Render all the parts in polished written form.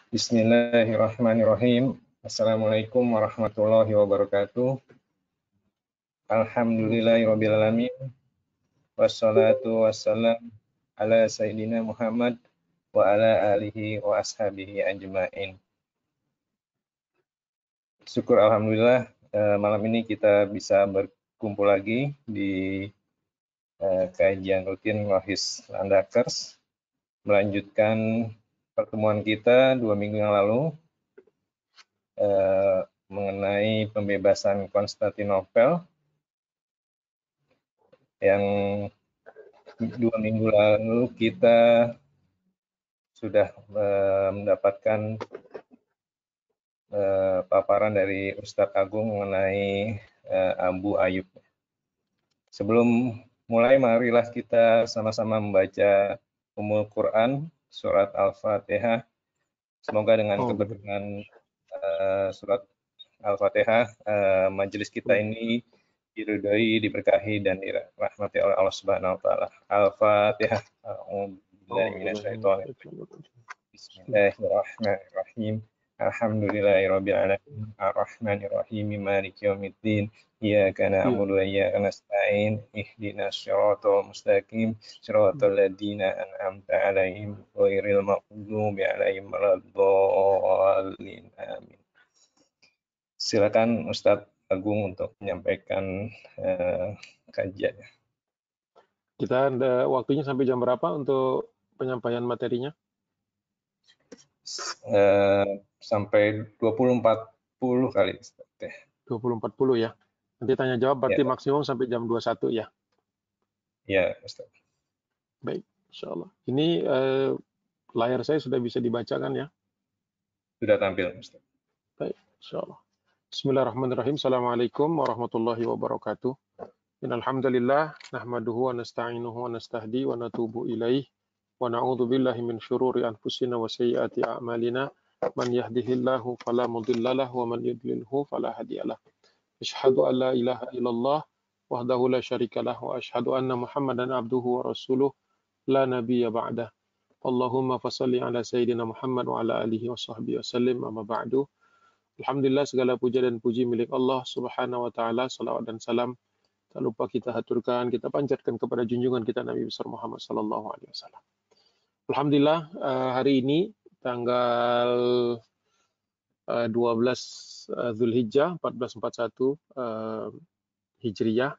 Bismillahirrahmanirrahim. Assalamualaikum warahmatullahi wabarakatuh. Alhamdulillahirabbil alamin. Wassalatu wassalam ala sayyidina Muhammad wa ala alihi wa ashabihi ajmain. Syukur alhamdulillah malam ini kita bisa berkumpul lagi di kajian rutin Wahis Landakers, melanjutkan pertemuan kita 2 minggu yang lalu mengenai pembebasan Konstantinopel yang 2 minggu lalu kita sudah mendapatkan paparan dari Ustadz Agung mengenai Abu Ayyub. Sebelum mulai, marilah kita sama-sama membaca Ummul Quran, surat Al-Fatihah. Semoga dengan keberkahan surat Al-Fatihah, majelis kita ini diridhoi, diberkahi, dan dirahmati oleh Allah Subhanahu wa Ta'ala. Al-Fatihah. Bismillahirrahmanirrahim. Alhamdulillahirabbil alamin. Arrahmanirrahim. Maliki yaumiddin. Iyyaka na'budu wa iyyaka nasta'in. Ihdinas shiratal mustaqim. Shiratal ladzina an'amta 'alaihim ghairil maghdubi 'alaihim waladdallin. Amin. Silakan Ustadz Agung untuk menyampaikan kajiannya. Kita ada waktunya sampai jam berapa untuk penyampaian materinya? Sampai 20.40 kali. 20.40 ya. Nanti tanya jawab berarti ya. Maksimum sampai jam 21 ya? Ya, Ustaz. Baik, insya Allah. Ini layar saya sudah bisa dibacakan ya? Sudah tampil, Ustaz. Baik, insya Allah. Bismillahirrahmanirrahim. Assalamualaikum warahmatullahi wabarakatuh. Innalhamdulillah nahmaduhu wa nasta'inuhu wa nastahdi wa natubu ilaih wa na'udzu billahi min syururi anfusina wa sayyiati a'malina man yahdihillahu fala mudhillalah wa man yudlilhu fala hadiyalah. Asyhadu an la ilaha illallah wahdahu la syarikalah wa asyhadu anna Muhammadan abduhu wa rasuluh la nabiyya ba'dah. Allahumma fashalli ala sayyidina Muhammad wa ala alihi wa sahbihi wasallim, amma ba'du. Alhamdulillah, segala puja dan puji milik Allah Subhanahu wa Ta'ala. Salawat dan salam tak lupa kita haturkan, kita panjatkan kepada junjungan kita Nabi besar Muhammad sallallahu alaihi wasallam. Alhamdulillah, hari ini tanggal 12 Zulhijjah 1441 Hijriyah.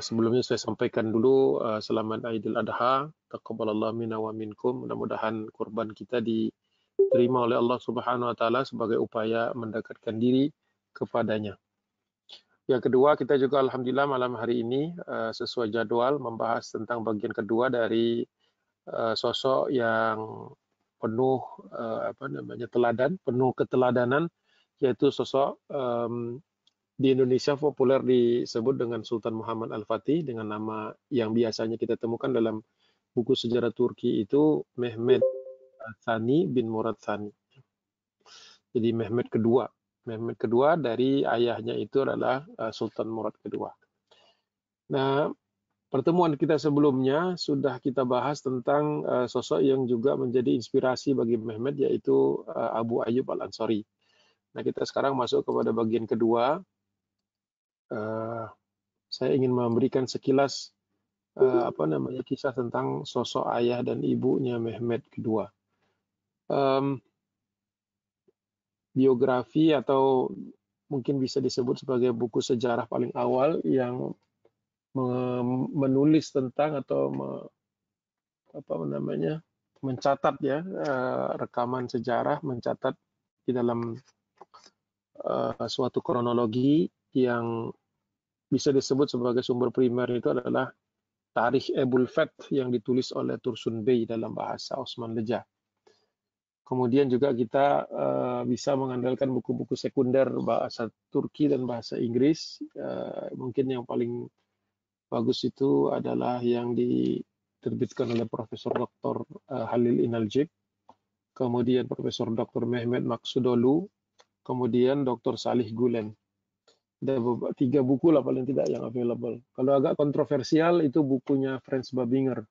Sebelumnya saya sampaikan dulu selamat Idul Adha, taqabbalallahu minna wa minkum. Mudah-mudahan kurban kita diterima oleh Allah Subhanahu wa Ta'ala sebagai upaya mendekatkan diri kepadanya. Yang kedua, kita juga alhamdulillah malam hari ini sesuai jadwal membahas tentang bagian kedua dari sosok yang penuh teladan, penuh keteladanan, yaitu sosok di Indonesia populer disebut dengan Sultan Muhammad Al-Fatih dengan nama yang biasanya kita temukan dalam buku sejarah Turki itu Mehmed Tsani bin Murad Tsani. Jadi Mehmed kedua. Mehmed kedua dari ayahnya itu adalah Sultan Murad kedua. Nah, pertemuan kita sebelumnya sudah kita bahas tentang sosok yang juga menjadi inspirasi bagi Mehmed, yaitu Abu Ayyub Al-Ansari. Nah, kita sekarang masuk kepada bagian kedua. Saya ingin memberikan sekilas kisah tentang sosok ayah dan ibunya Mehmed kedua. Biografi atau mungkin bisa disebut sebagai buku sejarah paling awal yang menulis tentang atau mencatat ya rekaman sejarah, mencatat di dalam suatu kronologi yang bisa disebut sebagai sumber primer itu adalah Tarikh Ebul Fath yang ditulis oleh Tursun Bey dalam bahasa Osman Leja. Kemudian juga kita bisa mengandalkan buku-buku sekunder bahasa Turki dan bahasa Inggris. Mungkin yang paling bagus itu adalah yang diterbitkan oleh Profesor Dr. Halil Inalcik, kemudian Profesor Dr. Mehmet Maksudolu, kemudian Dr. Salih Gulen. Ada 3 buku lah paling tidak yang available. Kalau agak kontroversial itu bukunya Franz Babinger,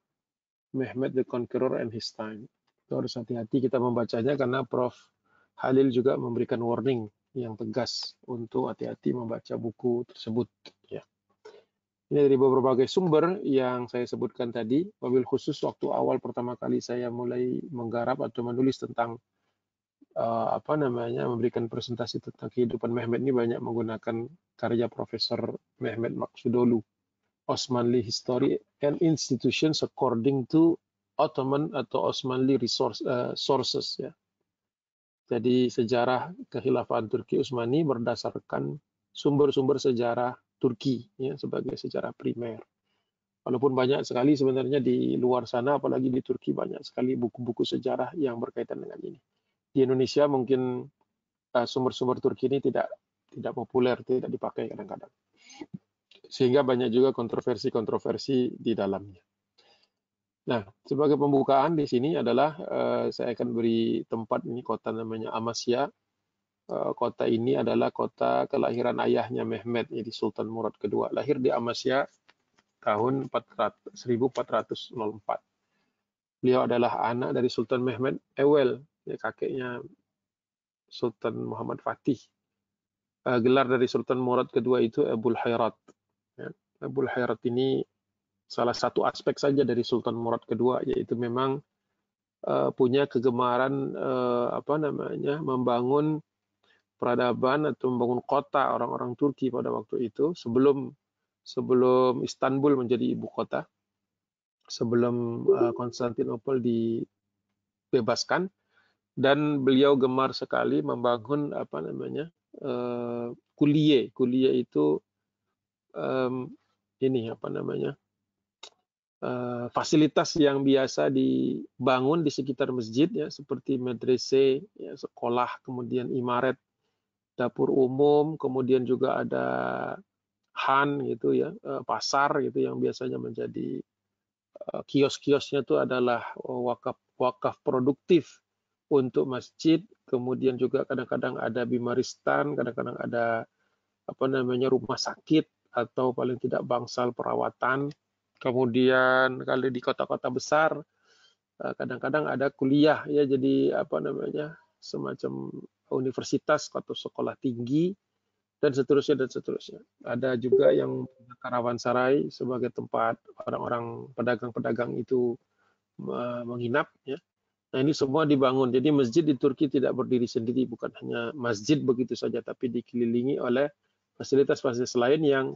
Mehmed the Conqueror and His Time. Harus hati-hati kita membacanya karena Prof. Halil juga memberikan warning yang tegas untuk hati-hati membaca buku tersebut. Ya. Ini dari beberapa sumber yang saya sebutkan tadi, wabil khusus waktu awal pertama kali saya mulai menggarap atau menulis tentang memberikan presentasi tentang kehidupan Mehmet ini banyak menggunakan karya Profesor Mehmet Maksudolu, Osmanli History and Institutions According to Ottoman atau Osmanli Sources ya. Jadi sejarah kekhilafan Turki Utsmani berdasarkan sumber-sumber sejarah Turki ya sebagai sejarah primer. Walaupun banyak sekali sebenarnya di luar sana, apalagi di Turki banyak sekali buku-buku sejarah yang berkaitan dengan ini. Di Indonesia mungkin sumber-sumber Turki ini tidak populer, tidak dipakai kadang-kadang. Sehingga banyak juga kontroversi-kontroversi di dalamnya. Nah, sebagai pembukaan di sini adalah saya akan beri tempat ini kota namanya Amasya. Kota ini adalah kota kelahiran ayahnya Mehmet, jadi Sultan Murad II. Lahir di Amasya tahun 1404. Beliau adalah anak dari Sultan Mehmet Ewel, ya, kakeknya Sultan Muhammad Fatih. Gelar dari Sultan Murad II itu Abul Khairat. Ya, Abul Khairat ini salah satu aspek saja dari Sultan Murad II, yaitu memang punya kegemaran membangun peradaban atau membangun kota orang-orang Turki pada waktu itu sebelum Istanbul menjadi ibu kota, sebelum Konstantinopel dibebaskan, dan beliau gemar sekali membangun kuliye. Kuliye itu fasilitas yang biasa dibangun di sekitar masjid ya, seperti medrese, ya, sekolah, kemudian imaret, dapur umum, kemudian juga ada han gitu ya, pasar gitu yang biasanya menjadi kios-kiosnya itu adalah wakaf produktif untuk masjid. Kemudian juga kadang-kadang ada bimaristan, kadang-kadang ada rumah sakit atau paling tidak bangsal perawatan. Kemudian kalau di kota-kota besar kadang-kadang ada kuliah ya, jadi semacam universitas atau sekolah tinggi dan seterusnya. Ada juga yang karavansarai sebagai tempat orang-orang pedagang-pedagang itu menginap ya. Nah, ini semua dibangun. Jadi masjid di Turki tidak berdiri sendiri, bukan hanya masjid begitu saja, tapi dikelilingi oleh fasilitas-fasilitas lain yang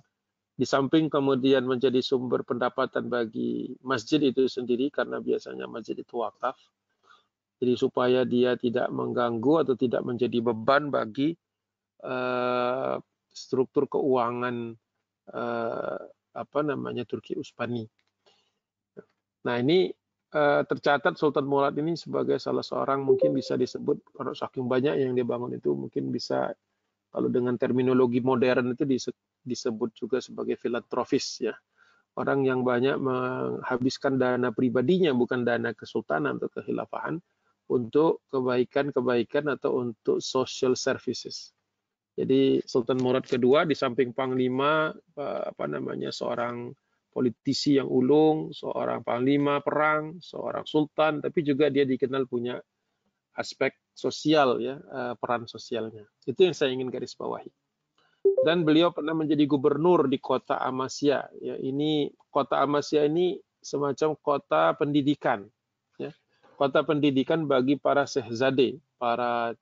di samping kemudian menjadi sumber pendapatan bagi masjid itu sendiri, karena biasanya masjid itu wakaf. Jadi supaya dia tidak mengganggu atau tidak menjadi beban bagi struktur keuangan Turki Utsmani. Nah, ini tercatat Sultan Murad ini sebagai salah seorang, mungkin bisa disebut, kalau saking banyak yang dibangun itu mungkin bisa, kalau dengan terminologi modern itu disebut juga sebagai filantropis ya. Orang yang banyak menghabiskan dana pribadinya, bukan dana kesultanan atau kekhilafahan, untuk kebaikan-kebaikan atau untuk social services. Jadi Sultan Murad II di samping panglima seorang politisi yang ulung, seorang panglima perang, seorang sultan, tapi juga dia dikenal punya aspek sosial ya, peran sosialnya. Itu yang saya ingin garis bawahi. Dan beliau pernah menjadi gubernur di kota Amasya. Ya, ini kota Amasya ini semacam kota pendidikan, ya. Kota pendidikan bagi para syehzade, para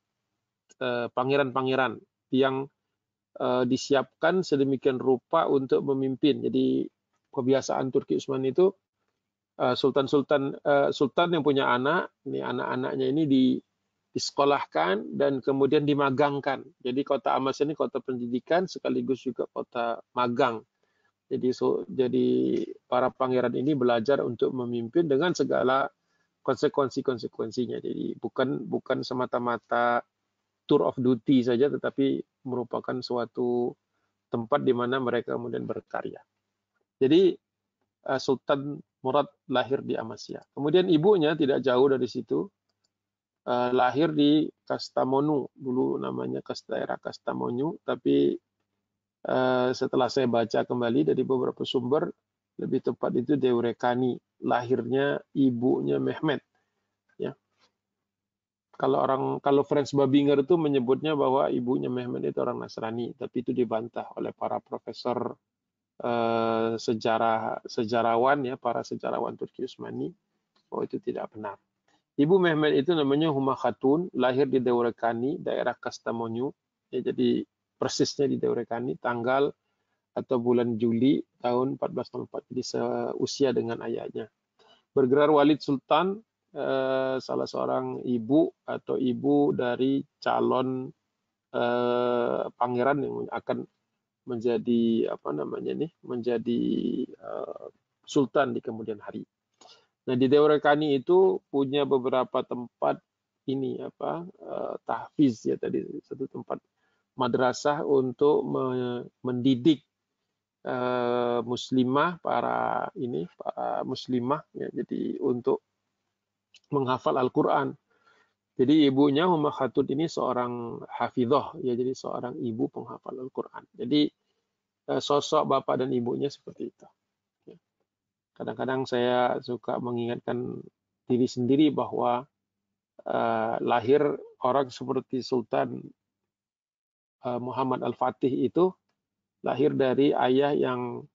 pangeran-pangeran yang disiapkan sedemikian rupa untuk memimpin. Jadi kebiasaan Turki Utsmani itu sultan yang punya anak, ini anak-anaknya ini disekolahkan dan kemudian dimagangkan. Jadi kota Amasya ini kota pendidikan sekaligus juga kota magang. Jadi para pangeran ini belajar untuk memimpin dengan segala konsekuensinya. Jadi bukan semata-mata tour of duty saja, tetapi merupakan suatu tempat di mana mereka kemudian berkarya. Jadi Sultan Murad lahir di Amasya. Kemudian ibunya tidak jauh dari situ, lahir di Kastamonu, dulu namanya daerah Kastamonu, tapi setelah saya baca kembali dari beberapa sumber, lebih tepat itu Devrekani, lahirnya ibunya Mehmet. Ya. Kalau Franz Babinger itu menyebutnya bahwa ibunya Mehmet itu orang Nasrani, tapi itu dibantah oleh para profesor sejarawan ya, para sejarawan Turki Utsmani, bahwa itu tidak benar. Ibu Mehmet itu namanya Huma Khatun, lahir di Devrekani, daerah Kastamonu. Ya, jadi persisnya di Devrekani, tanggal atau bulan Juli tahun 1404, jadi seusia dengan ayahnya. Bergelar Walid Sultan, salah seorang ibu atau ibu dari calon pangeran yang akan menjadi menjadi sultan di kemudian hari. Nah, di Devrekani itu punya beberapa tempat tahfiz ya, tadi satu tempat madrasah untuk mendidik muslimah, para muslimah ya, jadi untuk menghafal Al-Qur'an. Jadi ibunya Ummah Khatun ini seorang hafidhah ya, jadi seorang ibu penghafal Al-Qur'an. Jadi sosok bapak dan ibunya seperti itu. Kadang-kadang saya suka mengingatkan diri sendiri bahwa lahir orang seperti Sultan Muhammad Al-Fatih itu lahir dari ayah yang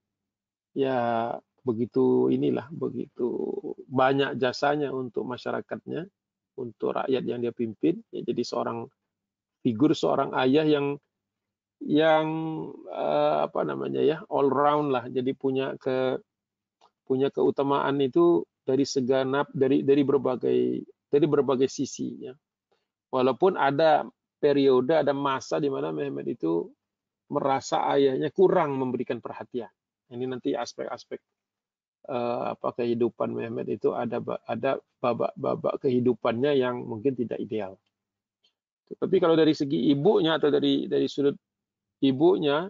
ya begitu banyak jasanya untuk masyarakatnya, untuk rakyat yang dia pimpin. Ya, jadi seorang ayah yang all round lah, jadi punya keutamaan itu dari berbagai sisi ya. Walaupun ada periode, ada masa di mana Mehmet itu merasa ayahnya kurang memberikan perhatian. Ini nanti aspek-aspek kehidupan Mehmet itu ada babak-babak kehidupannya yang mungkin tidak ideal. Tapi kalau dari segi ibunya atau dari sudut ibunya,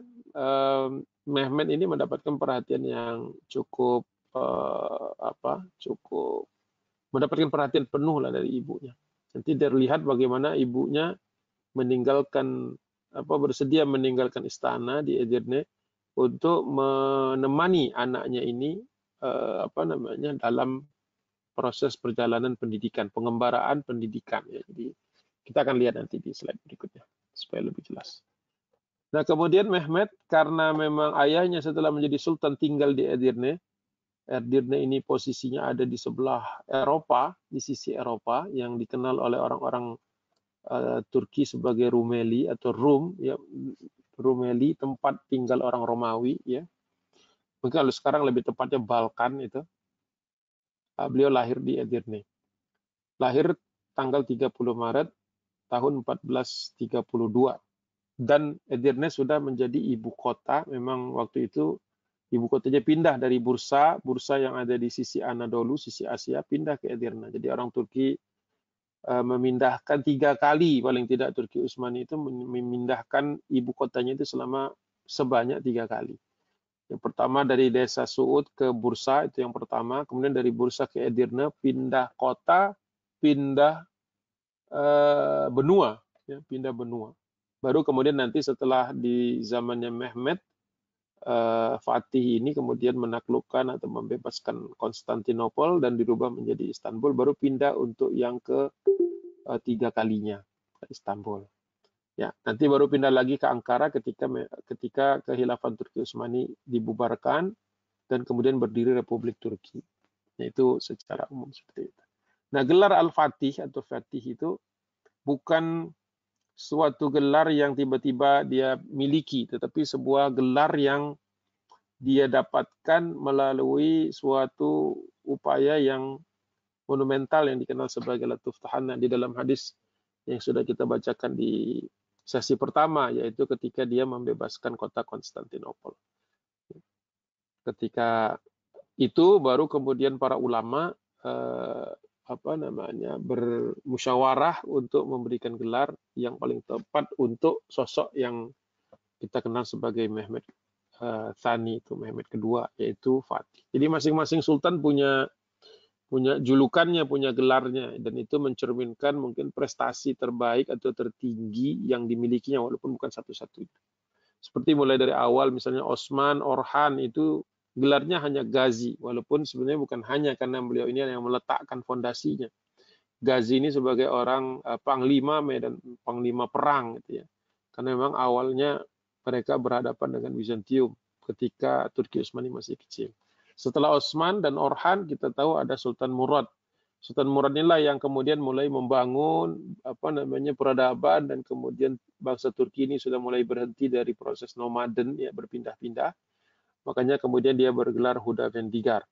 Mehmet ini mendapatkan perhatian yang cukup mendapatkan perhatian penuh lah dari ibunya. Nanti terlihat bagaimana ibunya bersedia meninggalkan istana di Edirne untuk menemani anaknya ini dalam proses perjalanan pendidikan, pengembaraan pendidikan ya. Jadi kita akan lihat nanti di slide berikutnya supaya lebih jelas. Nah, kemudian Mehmet karena memang ayahnya setelah menjadi sultan tinggal di Edirne. Edirne ini posisinya ada di sebelah Eropa, di sisi Eropa yang dikenal oleh orang-orang Turki sebagai Rumeli atau Rum ya. Rumeli tempat tinggal orang Romawi ya. Mungkin kalau sekarang lebih tepatnya Balkan itu. Beliau lahir di Edirne. Lahir tanggal 30 Maret tahun 1432. Dan Edirne sudah menjadi ibu kota. Memang waktu itu ibu kotanya pindah dari Bursa yang ada di sisi Anadolu, sisi Asia, pindah ke Edirne. Jadi orang Turki memindahkan 3 kali, paling tidak Turki Utsmani itu memindahkan ibu kotanya itu sebanyak 3 kali. Yang pertama dari desa Suud ke Bursa, itu yang pertama. Kemudian dari Bursa ke Edirne, pindah kota, pindah benua. Ya, pindah benua. Baru kemudian nanti setelah di zamannya Mehmet, Fatih ini kemudian menaklukkan atau membebaskan Konstantinopel dan dirubah menjadi Istanbul, baru pindah untuk yang ke-3 kalinya ke Istanbul. Ya, nanti baru pindah lagi ke Ankara ketika Kehilafan Turki Utsmani dibubarkan dan kemudian berdiri Republik Turki. Yaitu secara umum seperti itu. Nah, gelar Al-Fatih atau Fatih itu bukan suatu gelar yang tiba-tiba dia miliki, tetapi sebuah gelar yang dia dapatkan melalui suatu upaya yang monumental yang dikenal sebagai Latuf Tahanna di dalam hadis yang sudah kita bacakan di sesi pertama, yaitu ketika dia membebaskan kota Konstantinopel. Ketika itu baru kemudian para ulama bermusyawarah untuk memberikan gelar yang paling tepat untuk sosok yang kita kenal sebagai Mehmet Tsani, itu Mehmet kedua, yaitu Fatih. Jadi masing-masing sultan punya julukannya, punya gelarnya, dan itu mencerminkan mungkin prestasi terbaik atau tertinggi yang dimilikinya, walaupun bukan satu-satunya. Seperti mulai dari awal, misalnya Osman, Orhan, itu gelarnya hanya Ghazi, walaupun sebenarnya bukan hanya karena beliau ini yang meletakkan fondasinya. Ghazi ini sebagai orang panglima perang gitu ya. Karena memang awalnya mereka berhadapan dengan Bizantium ketika Turki Utsmani masih kecil. Setelah Utsman dan Orhan, kita tahu ada Sultan Murad. Sultan Murad inilah yang kemudian mulai membangun peradaban, dan kemudian bangsa Turki ini sudah mulai berhenti dari proses nomaden ya, berpindah-pindah. Makanya kemudian dia bergelar Huda Vendigar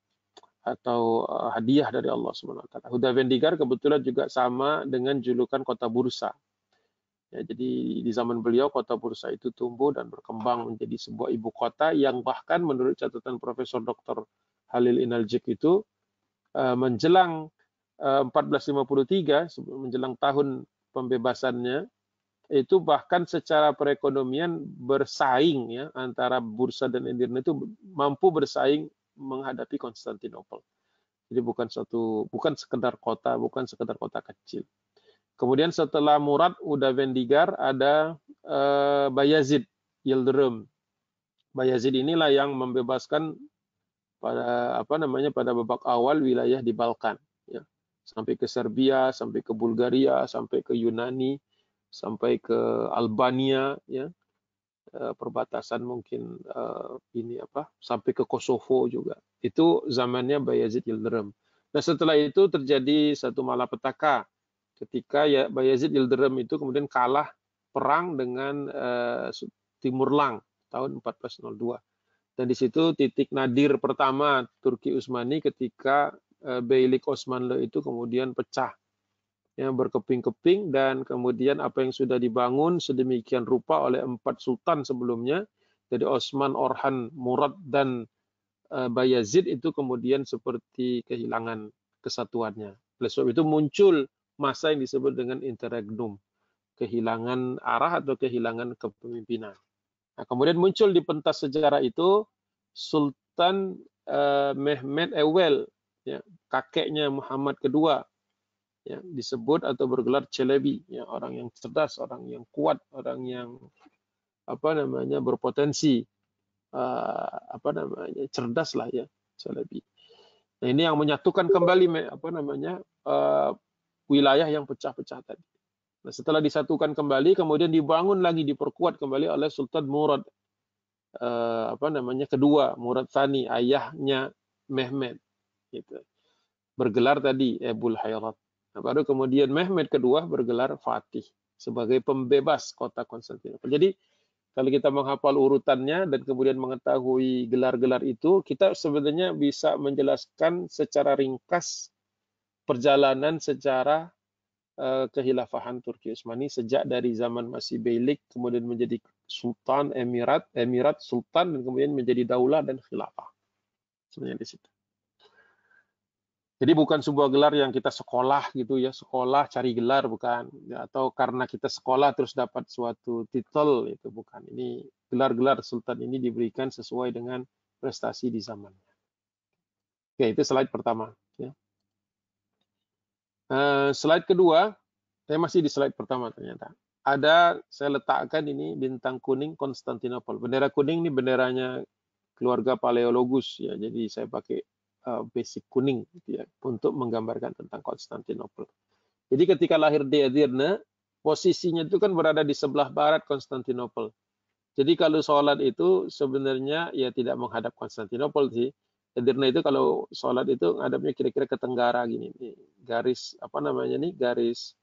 atau hadiah dari Allah Subhanahu wa taala. Huda Vendigar kebetulan juga sama dengan julukan kota Bursa. Ya, jadi di zaman beliau kota Bursa itu tumbuh dan berkembang menjadi sebuah ibu kota yang bahkan menurut catatan Profesor Dr. Halil Inaljik itu menjelang 1453, menjelang tahun pembebasannya, itu bahkan secara perekonomian bersaing ya, antara Bursa dan Edirne itu mampu bersaing menghadapi Konstantinopel. Jadi bukan sekedar kota kecil. Kemudian setelah Murad udah Vendigar ada Bayazid Yildirim. Bayazid inilah yang membebaskan pada babak awal wilayah di Balkan ya. Sampai ke Serbia, sampai ke Bulgaria, sampai ke Yunani, sampai ke Albania ya. Perbatasan mungkin sampai ke Kosovo juga. Itu zamannya Bayazid Yildirim. Nah, setelah itu terjadi satu malapetaka ketika ya Bayazid Yildirim itu kemudian kalah perang dengan Timurlang tahun 1402. Dan di situ titik nadir pertama Turki Utsmani ketika Beylik Osmanlı itu kemudian pecah. Ya, berkeping-keping, dan kemudian apa yang sudah dibangun sedemikian rupa oleh 4 sultan sebelumnya, jadi Osman, Orhan, Murad, dan Bayazid itu kemudian seperti kehilangan kesatuannya. Oleh sebab itu muncul masa yang disebut dengan interregnum, kehilangan arah atau kehilangan kepemimpinan. Nah, kemudian muncul di pentas sejarah itu Sultan Mehmed Ewel, ya, kakeknya Muhammad II, ya, disebut atau bergelar Çelebi, ya, orang yang cerdas, orang yang kuat, orang yang berpotensi, cerdas lah ya, Çelebi. Nah, ini yang menyatukan kembali wilayah yang pecah-pecah tadi. Nah, setelah disatukan kembali, kemudian dibangun lagi, diperkuat kembali oleh Sultan Murad kedua, Murad Tsani, ayahnya Mehmed, gitu. Bergelar tadi Ebul Hayrat. Nah, baru kemudian Mehmed kedua bergelar Fatih sebagai pembebas kota Konstantinopel. Jadi kalau kita menghafal urutannya dan kemudian mengetahui gelar-gelar itu, kita sebenarnya bisa menjelaskan secara ringkas perjalanan secara kehilafahan Turki Utsmani sejak dari zaman masih beylik, kemudian menjadi sultan, emirat, sultan, dan kemudian menjadi daulah dan khilafah. Sebenarnya di situ. Jadi bukan sebuah gelar yang kita sekolah gitu ya, sekolah cari gelar, bukan. Ya, atau karena kita sekolah terus dapat suatu titel, itu bukan. Ini gelar-gelar sultan ini diberikan sesuai dengan prestasi di zamannya. Oke, itu slide pertama. Ya. Slide kedua, saya masih di slide pertama ternyata. Saya letakkan ini bintang kuning Konstantinopel. Bendera kuning ini benderanya keluarga Paleologus ya. Jadi saya pakai basic kuning gitu ya, untuk menggambarkan tentang Konstantinopel. Jadi ketika lahir di Edirne, posisinya itu kan berada di sebelah barat Konstantinopel. Jadi kalau sholat itu sebenarnya ya tidak menghadap Konstantinopel sih. Edirne itu kalau sholat itu ngadapnya kira-kira ke tenggara gini. Garis garis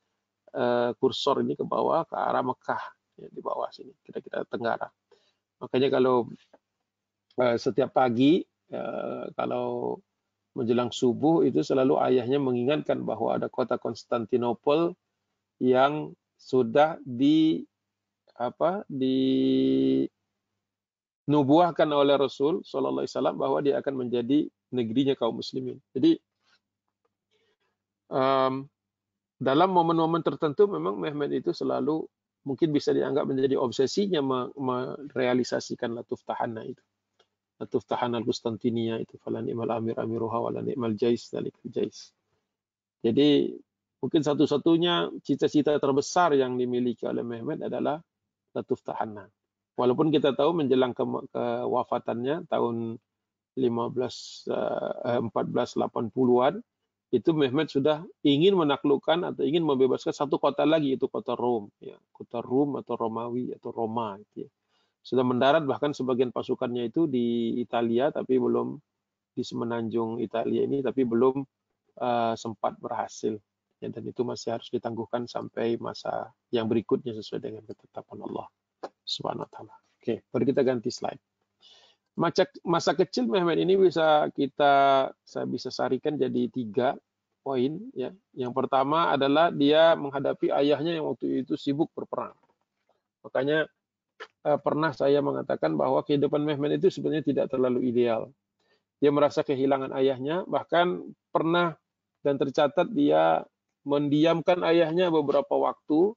kursor ini ke bawah, ke arah Mekah ya, di bawah sini kira-kira tenggara. Makanya kalau setiap pagi kalau menjelang subuh itu selalu ayahnya mengingatkan bahwa ada kota Konstantinopel yang sudah dinubuahkan oleh Rasul Shallallahu Alaihi Wasallam bahwa dia akan menjadi negerinya kaum muslimin. Jadi dalam momen-momen tertentu memang Mehmed itu selalu mungkin bisa dianggap menjadi obsesinya merealisasikan Latuf Tahana itu. Latuf Tahana al-Qustantinia itu fala ni'mal amir amiruha wala ni'mal jais dalikal jais. Jadi mungkin satu-satunya cita-cita terbesar yang dimiliki oleh Mehmed adalah Latuf Tahana. Walaupun kita tahu menjelang kewafatannya tahun 1480-an, itu Mehmet sudah ingin menaklukkan atau ingin membebaskan satu kota lagi, itu kota Rom, ya, kota Rom atau Romawi atau Roma, gitu ya. Sudah mendarat bahkan sebagian pasukannya itu di Italia, tapi belum di semenanjung Italia ini, tapi belum sempat berhasil. Ya, dan itu masih harus ditangguhkan sampai masa yang berikutnya sesuai dengan ketetapan Allah Subhanahu wa taala. Oke, mari kita ganti slide. Masa kecil Mehmet ini saya bisa sarikan jadi 3 poin, ya. Yang pertama adalah dia menghadapi ayahnya yang waktu itu sibuk berperang. Makanya pernah saya mengatakan bahwa kehidupan Mehmet itu sebenarnya tidak terlalu ideal. Dia merasa kehilangan ayahnya, bahkan pernah dan tercatat dia mendiamkan ayahnya beberapa waktu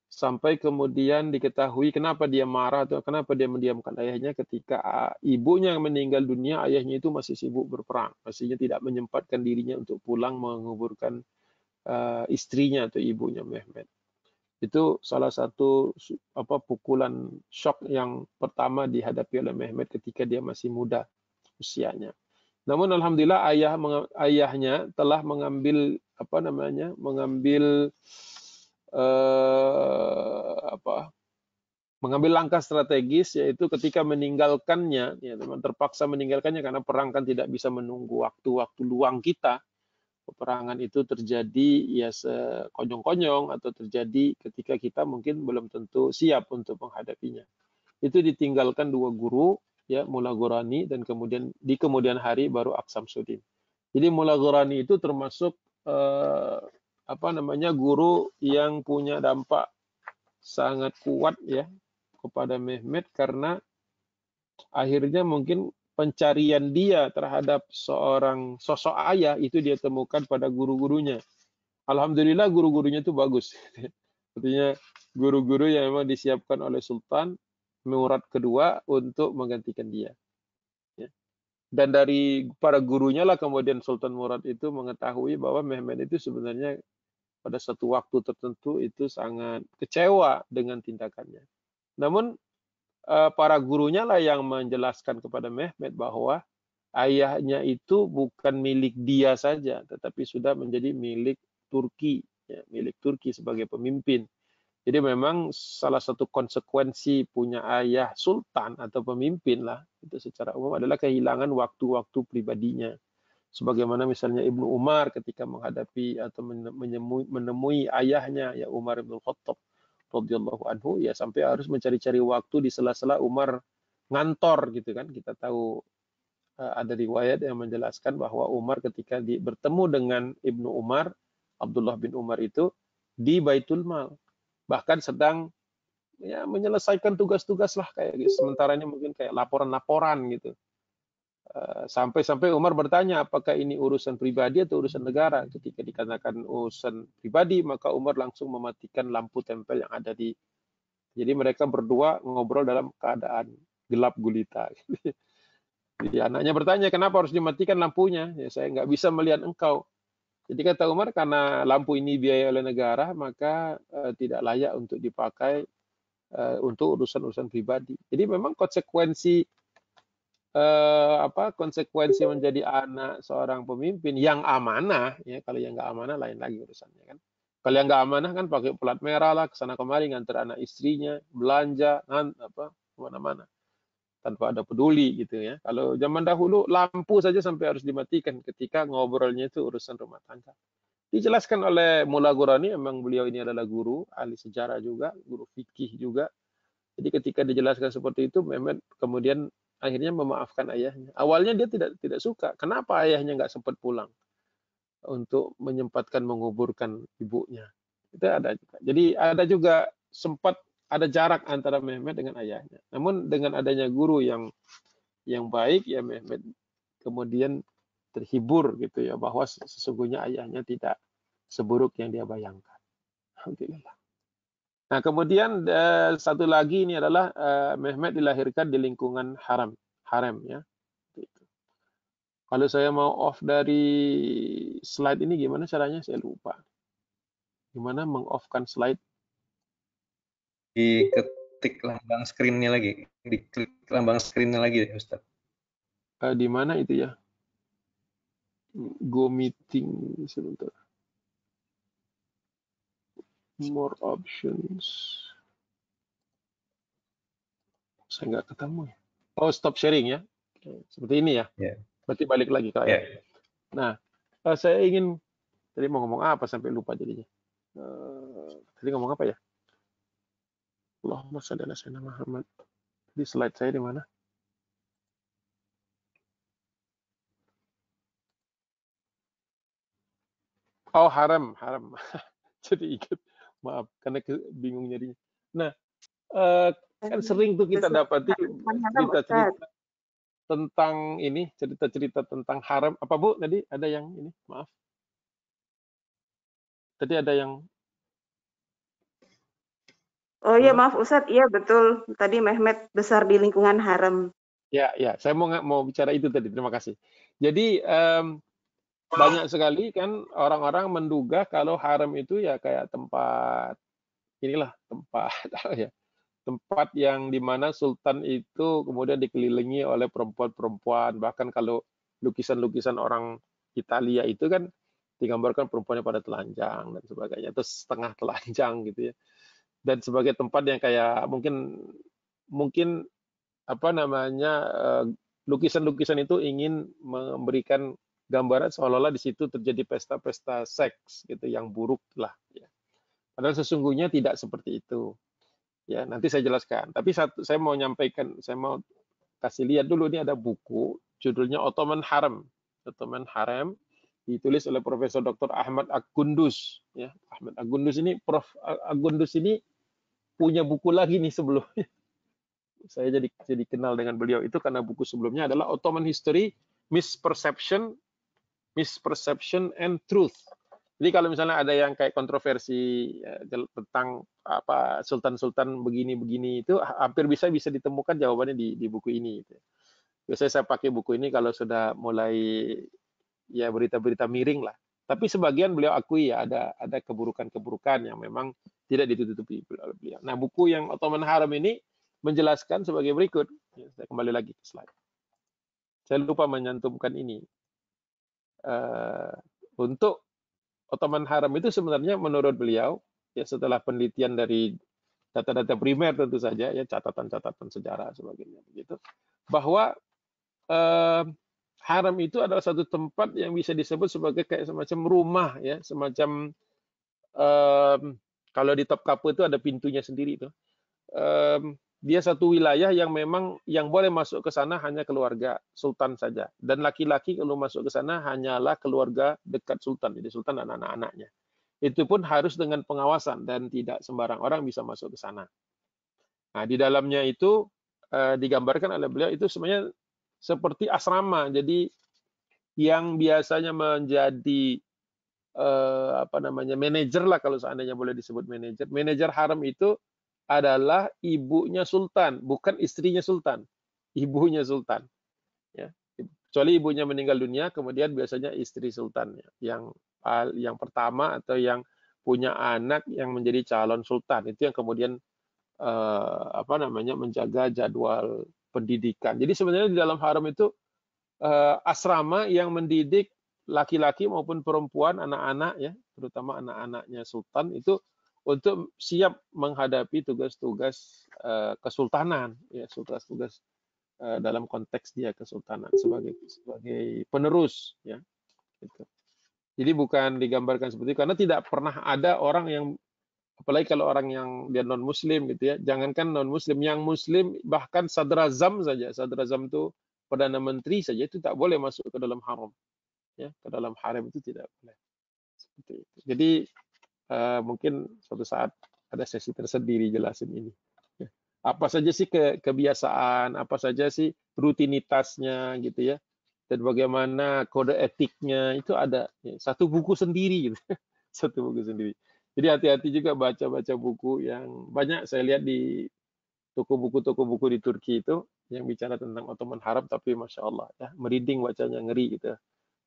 sampai kemudian diketahui kenapa dia marah atau kenapa dia mendiamkan ayahnya ketika ibunya yang meninggal dunia, ayahnya itu masih sibuk berperang, pastinya tidak menyempatkan dirinya untuk pulang menguburkan istrinya atau ibunya Mehmet. Itu salah satu pukulan shock yang pertama dihadapi oleh Mehmet ketika dia masih muda usianya. Namun alhamdulillah ayahnya telah mengambil mengambil langkah strategis, yaitu ketika meninggalkannya, ya teman, terpaksa meninggalkannya karena perang kan tidak bisa menunggu waktu-waktu luang kita. Peperangan itu terjadi ya sekonyong-konyong atau terjadi ketika kita mungkin belum tentu siap untuk menghadapinya. Itu ditinggalkan 2 guru, ya, Mullah Ghorani dan kemudian di kemudian hari baru Aqsam Sudin. Jadi Mullah Ghorani itu termasuk guru yang punya dampak sangat kuat, ya, kepada Mehmet, karena akhirnya mungkin pencarian dia terhadap seorang sosok ayah itu dia temukan pada guru-gurunya. Alhamdulillah guru-gurunya itu bagus. Artinya guru-guru yang memang disiapkan oleh Sultan Murad kedua untuk menggantikan dia. Ya. Dan dari para gurunya lah kemudian Sultan Murad itu mengetahui bahwa Mehmet itu sebenarnya pada satu waktu tertentu itu sangat kecewa dengan tindakannya. Namun para gurunya lah yang menjelaskan kepada Mehmet bahwa ayahnya itu bukan milik dia saja, tetapi sudah menjadi milik Turki, ya, milik Turki sebagai pemimpin. Jadi memang salah satu konsekuensi punya ayah sultan atau pemimpin lah itu secara umum adalah kehilangan waktu-waktu pribadinya. Sebagaimana misalnya Ibnu Umar ketika menghadapi atau menemui ayahnya, ya, Umar bin Khattab radhiyallahu anhu, ya, sampai harus mencari-cari waktu di sela-sela Umar ngantor, gitu kan. Kita tahu ada riwayat yang menjelaskan bahwa Umar ketika bertemu dengan Ibnu Umar, Abdullah bin Umar itu di Baitul Mal, bahkan sedang, ya, menyelesaikan tugas-tugas lah kayak gitu. Sementara ini mungkin kayak laporan-laporan gitu. Sampai-sampai Umar bertanya apakah ini urusan pribadi atau urusan negara. Ketika dikatakan urusan pribadi, maka Umar langsung mematikan lampu tempel yang ada di. Jadi mereka berdua ngobrol dalam keadaan gelap gulita. Jadi anaknya bertanya, kenapa harus dimatikan lampunya? Ya, saya nggak bisa melihat engkau. Jadi kata Umar, karena lampu ini biaya oleh negara, maka tidak layak untuk dipakai untuk urusan-urusan pribadi. Jadi memang konsekuensi menjadi anak seorang pemimpin yang amanah, ya, kalau yang nggak amanah lain lagi urusannya kan. Kalau yang nggak amanah kan pakai pelat merah lah kesana kemari ngantar anak istrinya belanja kemana-mana tanpa ada peduli gitu ya. Kalau zaman dahulu lampu saja sampai harus dimatikan ketika ngobrolnya itu urusan rumah tangga. Dijelaskan oleh Mullah Ghorani, memang beliau ini adalah guru ahli sejarah juga, guru fikih juga. Jadi ketika dijelaskan seperti itu, Mehmet kemudian akhirnya memaafkan ayahnya. Awalnya dia tidak suka. Kenapa ayahnya nggak sempat pulang untuk menyempatkan menguburkan ibunya? Itu ada juga. Jadi ada juga sempat ada jarak antara Mehmet dengan ayahnya. Namun dengan adanya guru yang baik, ya, Mehmet kemudian terhibur gitu ya bahwa sesungguhnya ayahnya tidak seburuk yang dia bayangkan. Alhamdulillah. Nah, kemudian satu lagi ini adalah Mehmet dilahirkan di lingkungan harem, ya. Kalau saya mau off dari slide ini gimana caranya? Saya lupa. Gimana meng-off-kan slide? Diketik lambang screen-nya lagi, diklik lambang screen-nya lagi, Ustaz. Di mana itu ya? Go meeting sebentar. More options. Saya nggak ketemu ya. Oh, stop sharing ya. Seperti ini ya. Ya. Berarti balik lagi ke Ya. Nah, saya ingin tadi mau ngomong apa sampai lupa jadinya. Tadi ngomong apa ya? Allahumma shalli ala sayyidina Muhammad. Di slide saya di mana? Oh, haram. Jadi ingat. Maaf, karena bingung jadinya. Nah, kan sering tuh kita dapati cerita-cerita tentang ini, cerita-cerita tentang haram. Apa Bu? Tadi ada yang ini, maaf. Tadi ada yang Oh iya, maaf Ustadz, iya betul. Tadi Mehmet besar di lingkungan haram. Ya, saya mau bicara itu tadi. Terima kasih. Jadi banyak sekali kan orang-orang menduga kalau haram itu ya kayak tempat inilah tempat ya, tempat yang dimana sultan itu kemudian dikelilingi oleh perempuan-perempuan. Bahkan kalau lukisan-lukisan orang Italia itu kan digambarkan perempuannya pada telanjang dan sebagainya, terus setengah telanjang gitu ya. Dan sebagai tempat yang kayak mungkin apa namanya lukisan-lukisan itu ingin memberikan gambaran seolah-olah di situ terjadi pesta-pesta seks gitu yang buruk lah ya. Padahal sesungguhnya tidak seperti itu. Ya, nanti saya jelaskan. Tapi saya mau nyampaikan, saya mau kasih lihat dulu ini ada buku judulnya Ottoman Harem. Ottoman Harem ditulis oleh Profesor Dr. Ahmad Agundus ya. Ahmad Agundus ini Prof Agundus ini punya buku lagi nih sebelumnya. Saya jadi kenal dengan beliau itu karena buku sebelumnya adalah Ottoman History, Misperception and Truth. Jadi kalau misalnya ada yang kayak kontroversi tentang apa sultan-sultan begini-begini itu hampir bisa ditemukan jawabannya di buku ini. Biasanya saya pakai buku ini kalau sudah mulai ya berita-berita miring lah. Tapi sebagian beliau akui ya ada keburukan-keburukan yang memang tidak ditutupi oleh beliau. Nah, buku yang Ottoman Harem ini menjelaskan sebagai berikut. Saya kembali lagi ke slide. Saya lupa menyantumkan ini. Untuk Ottoman Harem itu sebenarnya menurut beliau, ya setelah penelitian dari data-data primer tentu saja, ya catatan-catatan sejarah sebagainya begitu, bahwa harem itu adalah satu tempat yang bisa disebut sebagai kayak semacam rumah, ya semacam kalau di Topkapi itu ada pintunya sendiri itu. Dia satu wilayah yang memang yang boleh masuk ke sana hanya keluarga sultan saja, dan laki-laki kalau masuk ke sana hanyalah keluarga dekat sultan, jadi sultan dan anak-anaknya. Itu pun harus dengan pengawasan dan tidak sembarang orang bisa masuk ke sana. Nah, di dalamnya itu digambarkan oleh beliau itu sebenarnya seperti asrama. Jadi yang biasanya menjadi apa namanya manajer lah kalau seandainya boleh disebut manajer. Manajer harem itu adalah ibunya sultan, bukan istrinya sultan, ibunya sultan. Ya. Kecuali ibunya meninggal dunia, kemudian biasanya istri sultan yang pertama atau yang punya anak yang menjadi calon sultan itu yang kemudian apa namanya menjaga jadwal pendidikan. Jadi sebenarnya di dalam harem itu asrama yang mendidik laki-laki maupun perempuan, anak-anak ya, terutama anak-anaknya sultan itu untuk siap menghadapi tugas-tugas kesultanan, ya tugas-tugas dalam konteks dia kesultanan sebagai penerus, ya. Gitu. Jadi bukan digambarkan seperti itu karena tidak pernah ada orang yang apalagi kalau orang yang dia non Muslim gitu ya, jangankan non Muslim, yang Muslim bahkan sadrazam saja, sadrazam itu perdana menteri saja itu tak boleh masuk ke dalam haram, ya ke dalam harem itu tidak boleh. Seperti itu. Jadi mungkin suatu saat ada sesi tersendiri jelasin ini. Apa saja sih kebiasaan, apa saja sih rutinitasnya gitu ya, dan bagaimana kode etiknya itu ada satu buku sendiri gitu, satu buku sendiri. Jadi hati-hati juga baca-baca buku yang banyak saya lihat di toko buku di Turki itu yang bicara tentang Ottoman Harem, tapi masya Allah ya merinding bacanya, ngeri gitu,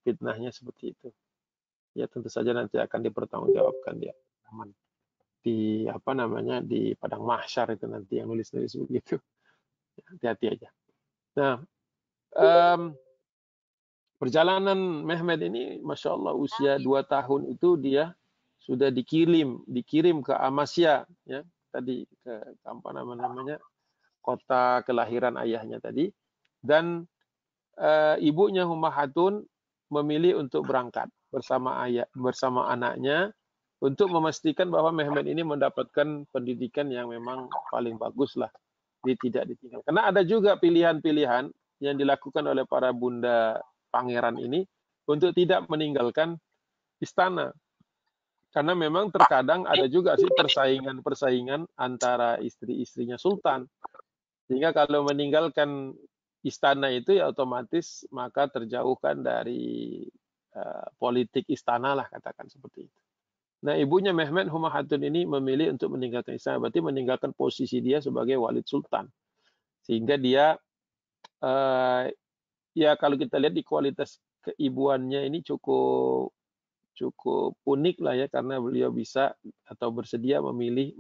fitnahnya seperti itu. Ya tentu saja nanti akan dipertanggungjawabkan dia di apa namanya di padang mahsyar itu nanti yang nulis-nulis begitu. Hati-hati aja. Nah, Perjalanan Mehmet ini, Masya Allah, usia 2 tahun itu dia sudah dikirim ke Amasya, ya, tadi ke apa namanya kota kelahiran ayahnya tadi, dan ibunya Ummahatun memilih untuk berangkat bersama anaknya untuk memastikan bahwa Mehmet ini mendapatkan pendidikan yang memang paling bagus lah, dia tidak ditinggal. Karena ada juga pilihan-pilihan yang dilakukan oleh para bunda pangeran ini untuk tidak meninggalkan istana. Karena memang terkadang ada juga sih persaingan antara istri-istrinya sultan. Sehingga kalau meninggalkan istana itu ya otomatis maka terjauhkan dari politik istana lah, katakan seperti itu. Nah, ibunya Mehmet Hummahatun ini memilih untuk meninggalkan istana, berarti meninggalkan posisi dia sebagai walid sultan. Sehingga dia ya kalau kita lihat di kualitas keibuannya ini cukup unik lah ya, karena beliau bisa atau bersedia memilih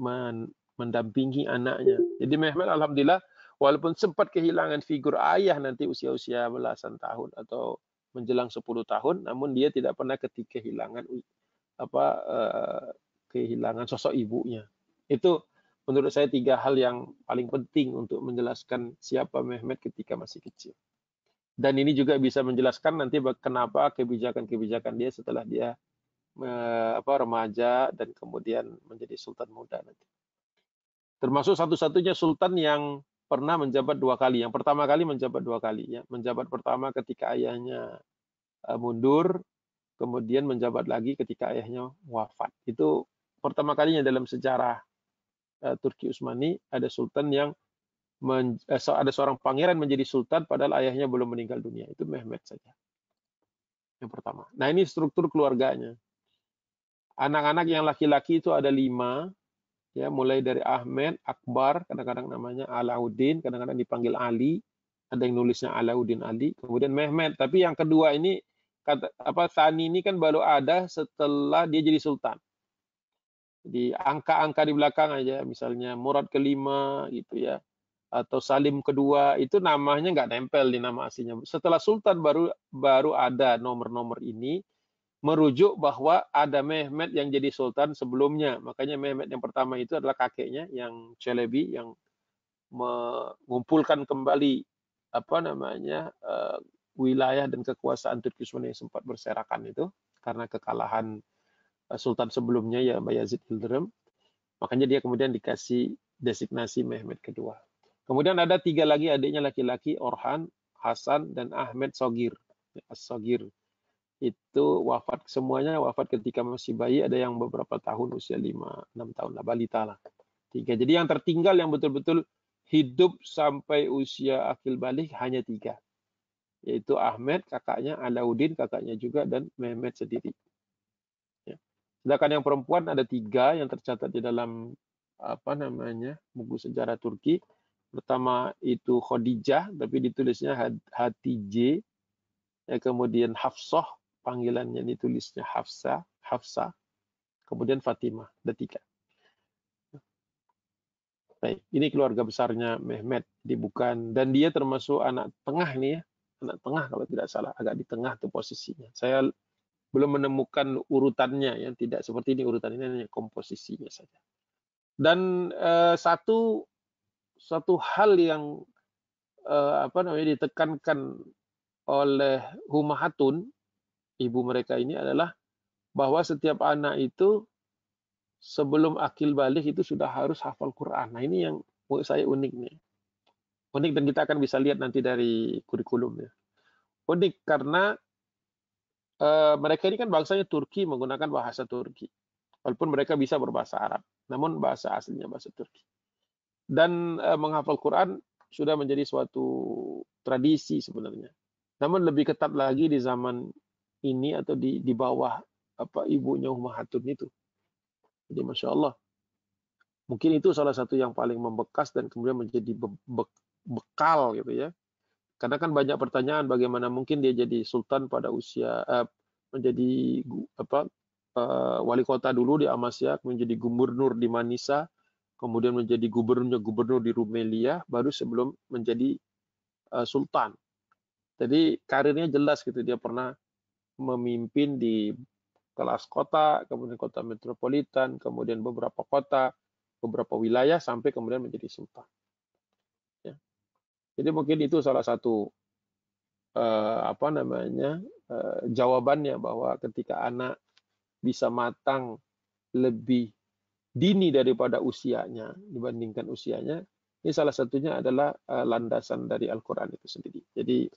mendampingi anaknya. Jadi Mehmet alhamdulillah walaupun sempat kehilangan figur ayah nanti usia-usia belasan tahun atau menjelang 10 tahun, namun dia tidak pernah kehilangan kehilangan sosok ibunya. Itu menurut saya 3 hal yang paling penting untuk menjelaskan siapa Mehmet ketika masih kecil. Dan ini juga bisa menjelaskan nanti kenapa kebijakan-kebijakan dia setelah dia remaja dan kemudian menjadi sultan muda nanti. Termasuk satu-satunya sultan yang pernah menjabat 2 kali. Yang pertama kali menjabat 2 kali ya. Menjabat pertama ketika ayahnya mundur, kemudian menjabat lagi ketika ayahnya wafat. Itu pertama kalinya dalam sejarah Turki Utsmani ada sultan yang ada seorang pangeran menjadi sultan padahal ayahnya belum meninggal dunia. Itu Mehmet saja. Yang pertama. Nah, ini struktur keluarganya. Anak-anak yang laki-laki itu ada 5, ya, mulai dari Ahmed, Akbar, kadang-kadang namanya Alauddin, kadang-kadang dipanggil Ali, ada yang nulisnya Alauddin Ali, kemudian Mehmet. Tapi yang kedua ini Tsani ini kan baru ada setelah dia jadi sultan. Di angka-angka di belakang aja, misalnya Murad kelima gitu ya, atau Salim kedua, itu namanya nggak nempel di nama aslinya. Setelah sultan baru ada nomor-nomor ini, merujuk bahwa ada Mehmet yang jadi sultan sebelumnya. Makanya Mehmet yang pertama itu adalah kakeknya yang Çelebi, yang mengumpulkan kembali wilayah dan kekuasaan Turki Utsmani yang sempat berserakan itu karena kekalahan sultan sebelumnya ya Bayezid Yıldırım. Makanya dia kemudian dikasih designasi Mehmet kedua. Kemudian ada 3 lagi adiknya laki-laki, Orhan, Hasan, dan Ahmed Sogir. As-Sogir itu semuanya wafat ketika masih bayi, ada yang beberapa tahun, usia 5-6 tahun lah, balita lah. 3. Jadi yang tertinggal yang betul-betul hidup sampai usia akil balik hanya 3. Yaitu Ahmed, kakaknya, Alauddin, kakaknya juga, dan Mehmet sendiri. Ya. Sedangkan yang perempuan ada 3 yang tercatat di dalam buku sejarah Turki. Pertama itu Khadijah, tapi ditulisnya Hatice. Ya, kemudian Hafsah, panggilannya ditulisnya Hafsa. Kemudian Fatimah, ada 3. Baik, ini keluarga besarnya Mehmet, dan dia termasuk anak tengah nih ya, anak tengah kalau tidak salah, agak di tengah tuh posisinya. Saya belum menemukan urutannya ya, tidak seperti ini urutan ini, hanya komposisinya saja. Dan satu hal yang ditekankan oleh Hummahatun, ibu mereka ini, adalah bahwa setiap anak itu sebelum akil balik itu sudah harus hafal Quran. Nah, ini yang menurut saya unik nih. Unik, dan kita akan bisa lihat nanti dari kurikulumnya. Unik karena mereka ini kan bangsanya Turki, menggunakan bahasa Turki. Walaupun mereka bisa berbahasa Arab, namun bahasa aslinya bahasa Turki. Dan menghafal Quran sudah menjadi suatu tradisi sebenarnya. Namun lebih ketat lagi di zaman ini atau di bawah ibunya Ummahatun itu. Jadi Masya Allah. Mungkin itu salah satu yang paling membekas dan kemudian menjadi bekal gitu ya. Karena kan banyak pertanyaan bagaimana mungkin dia jadi sultan pada usia menjadi wali kota dulu di Amasya, menjadi gubernur di Manisa, kemudian menjadi gubernur di Rumelia, baru sebelum menjadi sultan. Jadi karirnya jelas gitu, dia pernah memimpin di kelas kota, kemudian kota metropolitan, kemudian beberapa kota, beberapa wilayah, sampai kemudian menjadi sultan. Ya. Jadi mungkin itu salah satu jawabannya, bahwa ketika anak bisa matang lebih dini daripada usianya dibandingkan usianya, ini salah satunya adalah landasan dari Al-Quran itu sendiri. Jadi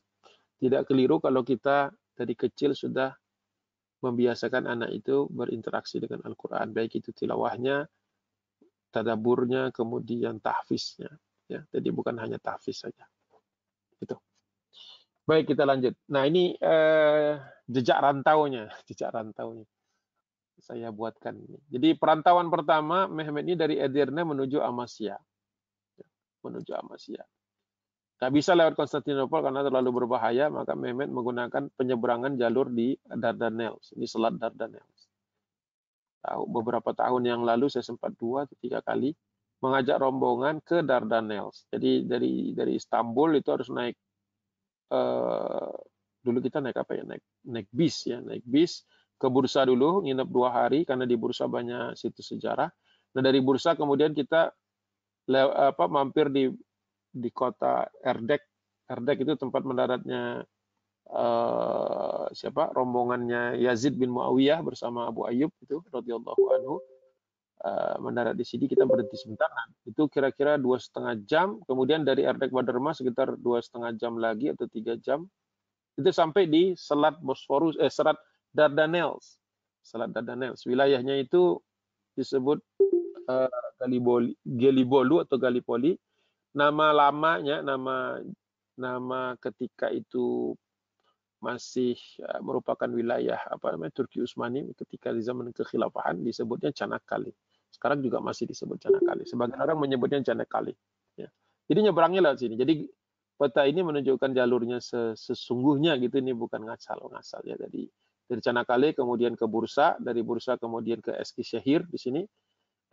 tidak keliru kalau kita dari kecil sudah membiasakan anak itu berinteraksi dengan Al-Quran, baik itu tilawahnya, tadaburnya, kemudian tahfiznya. Ya, jadi bukan hanya tahfiz saja. Itu. Baik, kita lanjut. Nah, ini jejak rantaunya. Saya buatkan ini. Jadi perantauan pertama Mehmet ini dari Edirne menuju Amasya. Nggak bisa lewat Konstantinopel karena terlalu berbahaya, maka Mehmet menggunakan penyeberangan jalur di Dardanelles, di Selat Dardanelles. Beberapa tahun yang lalu saya sempat 2 atau 3 kali mengajak rombongan ke Dardanelles. Jadi dari Istanbul itu harus naik, dulu kita naik apa ya, naik bis ya, naik bis ke Bursa dulu, nginep 2 hari karena di Bursa banyak situs sejarah. Nah, dari Bursa kemudian kita mampir di kota Erdek. Erdek itu tempat mendaratnya rombongannya Yazid bin Muawiyah bersama Abu Ayyub itu radhiyallahu anhu. Mendarat di sini, kita berhenti sebentar. Nah, itu kira-kira 2,5 jam. Kemudian dari Erdek Badarma sekitar 2,5 jam lagi atau 3 jam. Itu sampai di Selat Bosforus, Selat Dardanelles. Selat Dardanelles. Wilayahnya itu disebut Gelibolu atau Gallipoli. Nama lamanya, nama ketika itu masih merupakan wilayah Turki Utsmani ketika di zaman kekhilafahan, disebutnya Çanakkale. Sekarang juga masih disebut Çanakkale. Sebagian orang menyebutnya Çanakkale. Ya. Jadi nyebrangnya lewat sini. Jadi peta ini menunjukkan jalurnya sesungguhnya gitu, ini bukan ngasal ya. Dari Çanakkale kemudian ke Bursa, dari Bursa kemudian ke Eskişehir di sini,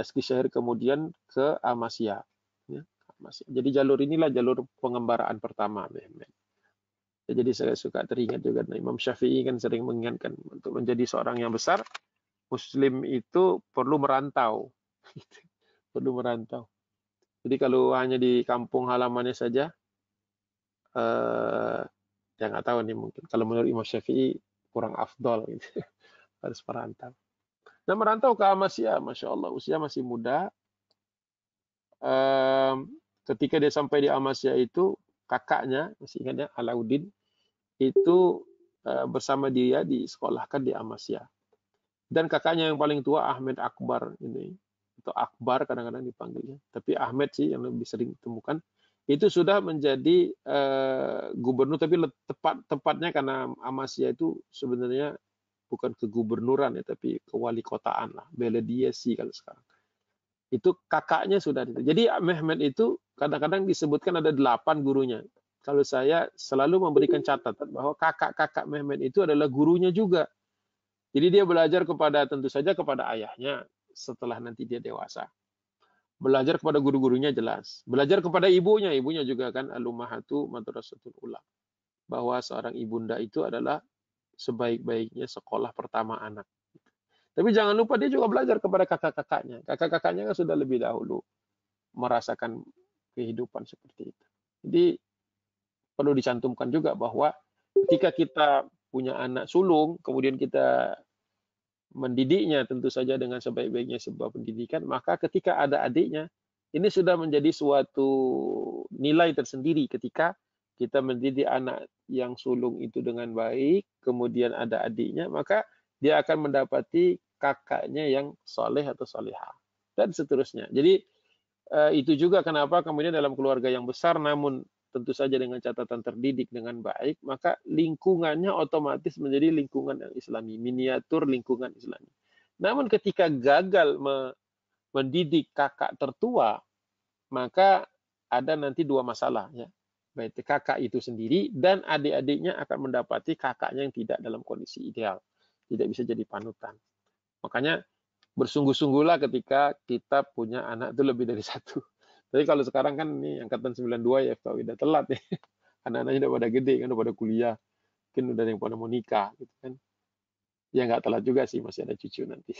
Eskişehir kemudian ke Amasya. Ya. Jadi jalur inilah jalur pengembaraan pertama. Jadi saya suka teringat juga, Imam Syafi'i kan sering mengingatkan, untuk menjadi seorang yang besar, Muslim itu perlu merantau. Perlu merantau. Jadi kalau hanya di kampung halamannya saja, ya nggak tahu nih, mungkin kalau menurut Imam Syafi'i kurang afdol gitu. Harus merantau. Nah, merantau ke Amasya, Masya Allah, usia masih muda. Ketika dia sampai di Amasya itu, kakaknya, masih ingat ya, Alauddin, itu bersama dia disekolahkan di Amasya. Dan kakaknya yang paling tua, Ahmed Akbar ini, atau Akbar kadang-kadang dipanggilnya, tapi Ahmed sih yang lebih sering ditemukan, itu sudah menjadi gubernur, tapi tepatnya karena Amasya itu sebenarnya bukan kegubernuran ya, tapi kewali kotaan lah, belediyesi kalau sekarang. Itu kakaknya sudah. Jadi Mehmet itu kadang-kadang disebutkan ada 8 gurunya. Kalau saya selalu memberikan catatan bahwa kakak-kakak Mehmet itu adalah gurunya juga. Jadi dia belajar tentu saja kepada ayahnya setelah nanti dia dewasa. Belajar kepada guru-gurunya jelas. Belajar kepada ibunya juga kan, Al-Ummahatu Madrasatul Ula. Bahwa seorang ibunda itu adalah sebaik-baiknya sekolah pertama anak. Tapi jangan lupa dia juga belajar kepada kakak-kakaknya. Kakak-kakaknya kan sudah lebih dahulu merasakan kehidupan seperti itu. Jadi perlu dicantumkan juga bahwa ketika kita punya anak sulung, kemudian kita mendidiknya tentu saja dengan sebaik-baiknya sebuah pendidikan, maka ketika ada adiknya, ini sudah menjadi suatu nilai tersendiri ketika kita mendidik anak yang sulung itu dengan baik, kemudian ada adiknya, maka dia akan mendapati kakaknya yang soleh atau solehah, dan seterusnya. Jadi itu juga kenapa kemudian dalam keluarga yang besar, namun tentu saja dengan catatan terdidik dengan baik, maka lingkungannya otomatis menjadi lingkungan yang Islami, miniatur lingkungan Islami. Namun ketika gagal mendidik kakak tertua, maka ada nanti 2 masalah ya. Baik kakak itu sendiri dan adik-adiknya akan mendapati kakaknya yang tidak dalam kondisi ideal, tidak bisa jadi panutan. Makanya bersungguh-sungguhlah ketika kita punya anak itu lebih dari 1. Tapi kalau sekarang kan ini angkatan 92 ya, FKW udah telat ya. Anak-anaknya udah pada gede kan, udah pada kuliah, mungkin udah ada yang pada mau nikah gitu kan. Ya nggak telat juga sih, masih ada cucu nanti.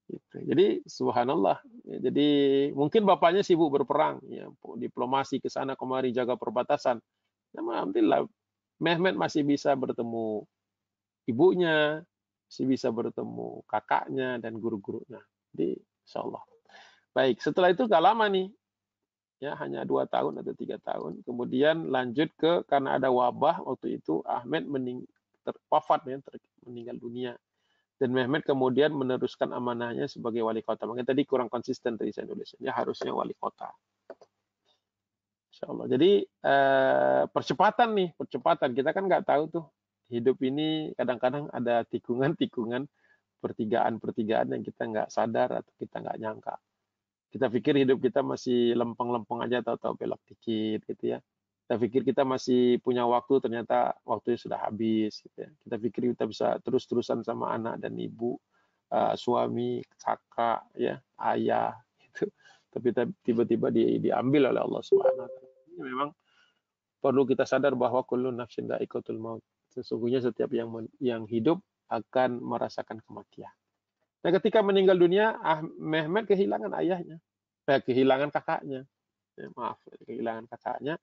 Gitu. Jadi subhanallah. Ya, jadi mungkin bapaknya sibuk berperang, ya, diplomasi ke sana kemari jaga perbatasan. Namun alhamdulillah Mehmet masih bisa bertemu ibunya, masih bisa bertemu kakaknya dan guru-gurunya. Jadi insya Allah. Baik, setelah itu gak lama nih, ya hanya 2 tahun atau 3 tahun. Kemudian lanjut ke karena ada wabah waktu itu Ahmed wafat ya, meninggal dunia. Dan Mehmet kemudian meneruskan amanahnya sebagai wali kota. Makanya tadi kurang konsisten tadi saya nulis. Ya harusnya wali kota. Insya Allah. Jadi percepatan nih, percepatan. Kita kan nggak tahu tuh hidup ini kadang-kadang ada tikungan-tikungan, pertigaan-pertigaan yang kita nggak sadar atau kita nggak nyangka. Kita pikir hidup kita masih lempeng-lempeng aja, tahu-tahu belok dikit gitu ya. Kita pikir kita masih punya waktu, ternyata waktunya sudah habis. Gitu ya. Kita pikir kita bisa terus-terusan sama anak dan ibu, suami, kakak, ya, ayah, gitu. Tapi tiba-tiba diambil oleh Allah Subhanahu Wa Taala. Ini memang perlu kita sadar bahwa kullu nafsin dha'iqatul maut. Sesungguhnya setiap yang hidup akan merasakan kematian. Nah, ketika meninggal dunia, Mehmet kehilangan ayahnya, kehilangan kakaknya, kehilangan kakaknya,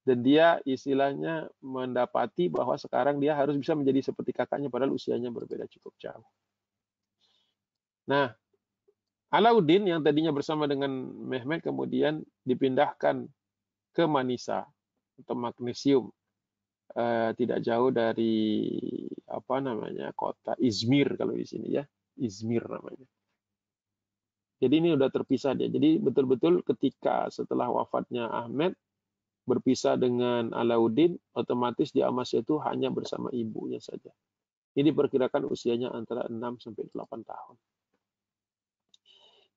dan dia istilahnya mendapati bahwa sekarang dia harus bisa menjadi seperti kakaknya, padahal usianya berbeda cukup jauh. Nah, Alauddin yang tadinya bersama dengan Mehmet kemudian dipindahkan ke Manisa atau Magnesium, tidak jauh dari kota Izmir kalau di sini ya, Izmir namanya. Jadi ini udah terpisah dia. Jadi betul-betul ketika setelah wafatnya Ahmed berpisah dengan Alauddin, otomatis di Amasya itu hanya bersama ibunya saja. Ini diperkirakan usianya antara 6 sampai 8 tahun.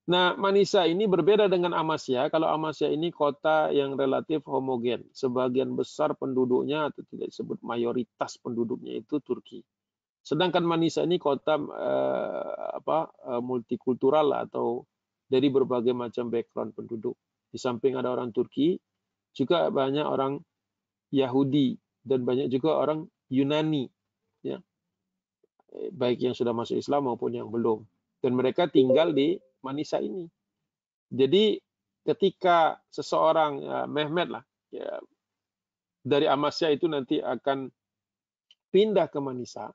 Nah, Manisa ini berbeda dengan Amasya. Kalau Amasya ini kota yang relatif homogen. Sebagian besar penduduknya atau tidak disebut mayoritas penduduknya itu Turki. Sedangkan Manisa ini kota multikultural atau dari berbagai macam background penduduk. Di samping ada orang Turki, juga banyak orang Yahudi dan banyak juga orang Yunani, ya, baik yang sudah masuk Islam maupun yang belum. Dan mereka tinggal di Manisa ini. Jadi ketika seseorang Mehmet lah, ya, dari Amasya itu nanti akan pindah ke Manisa,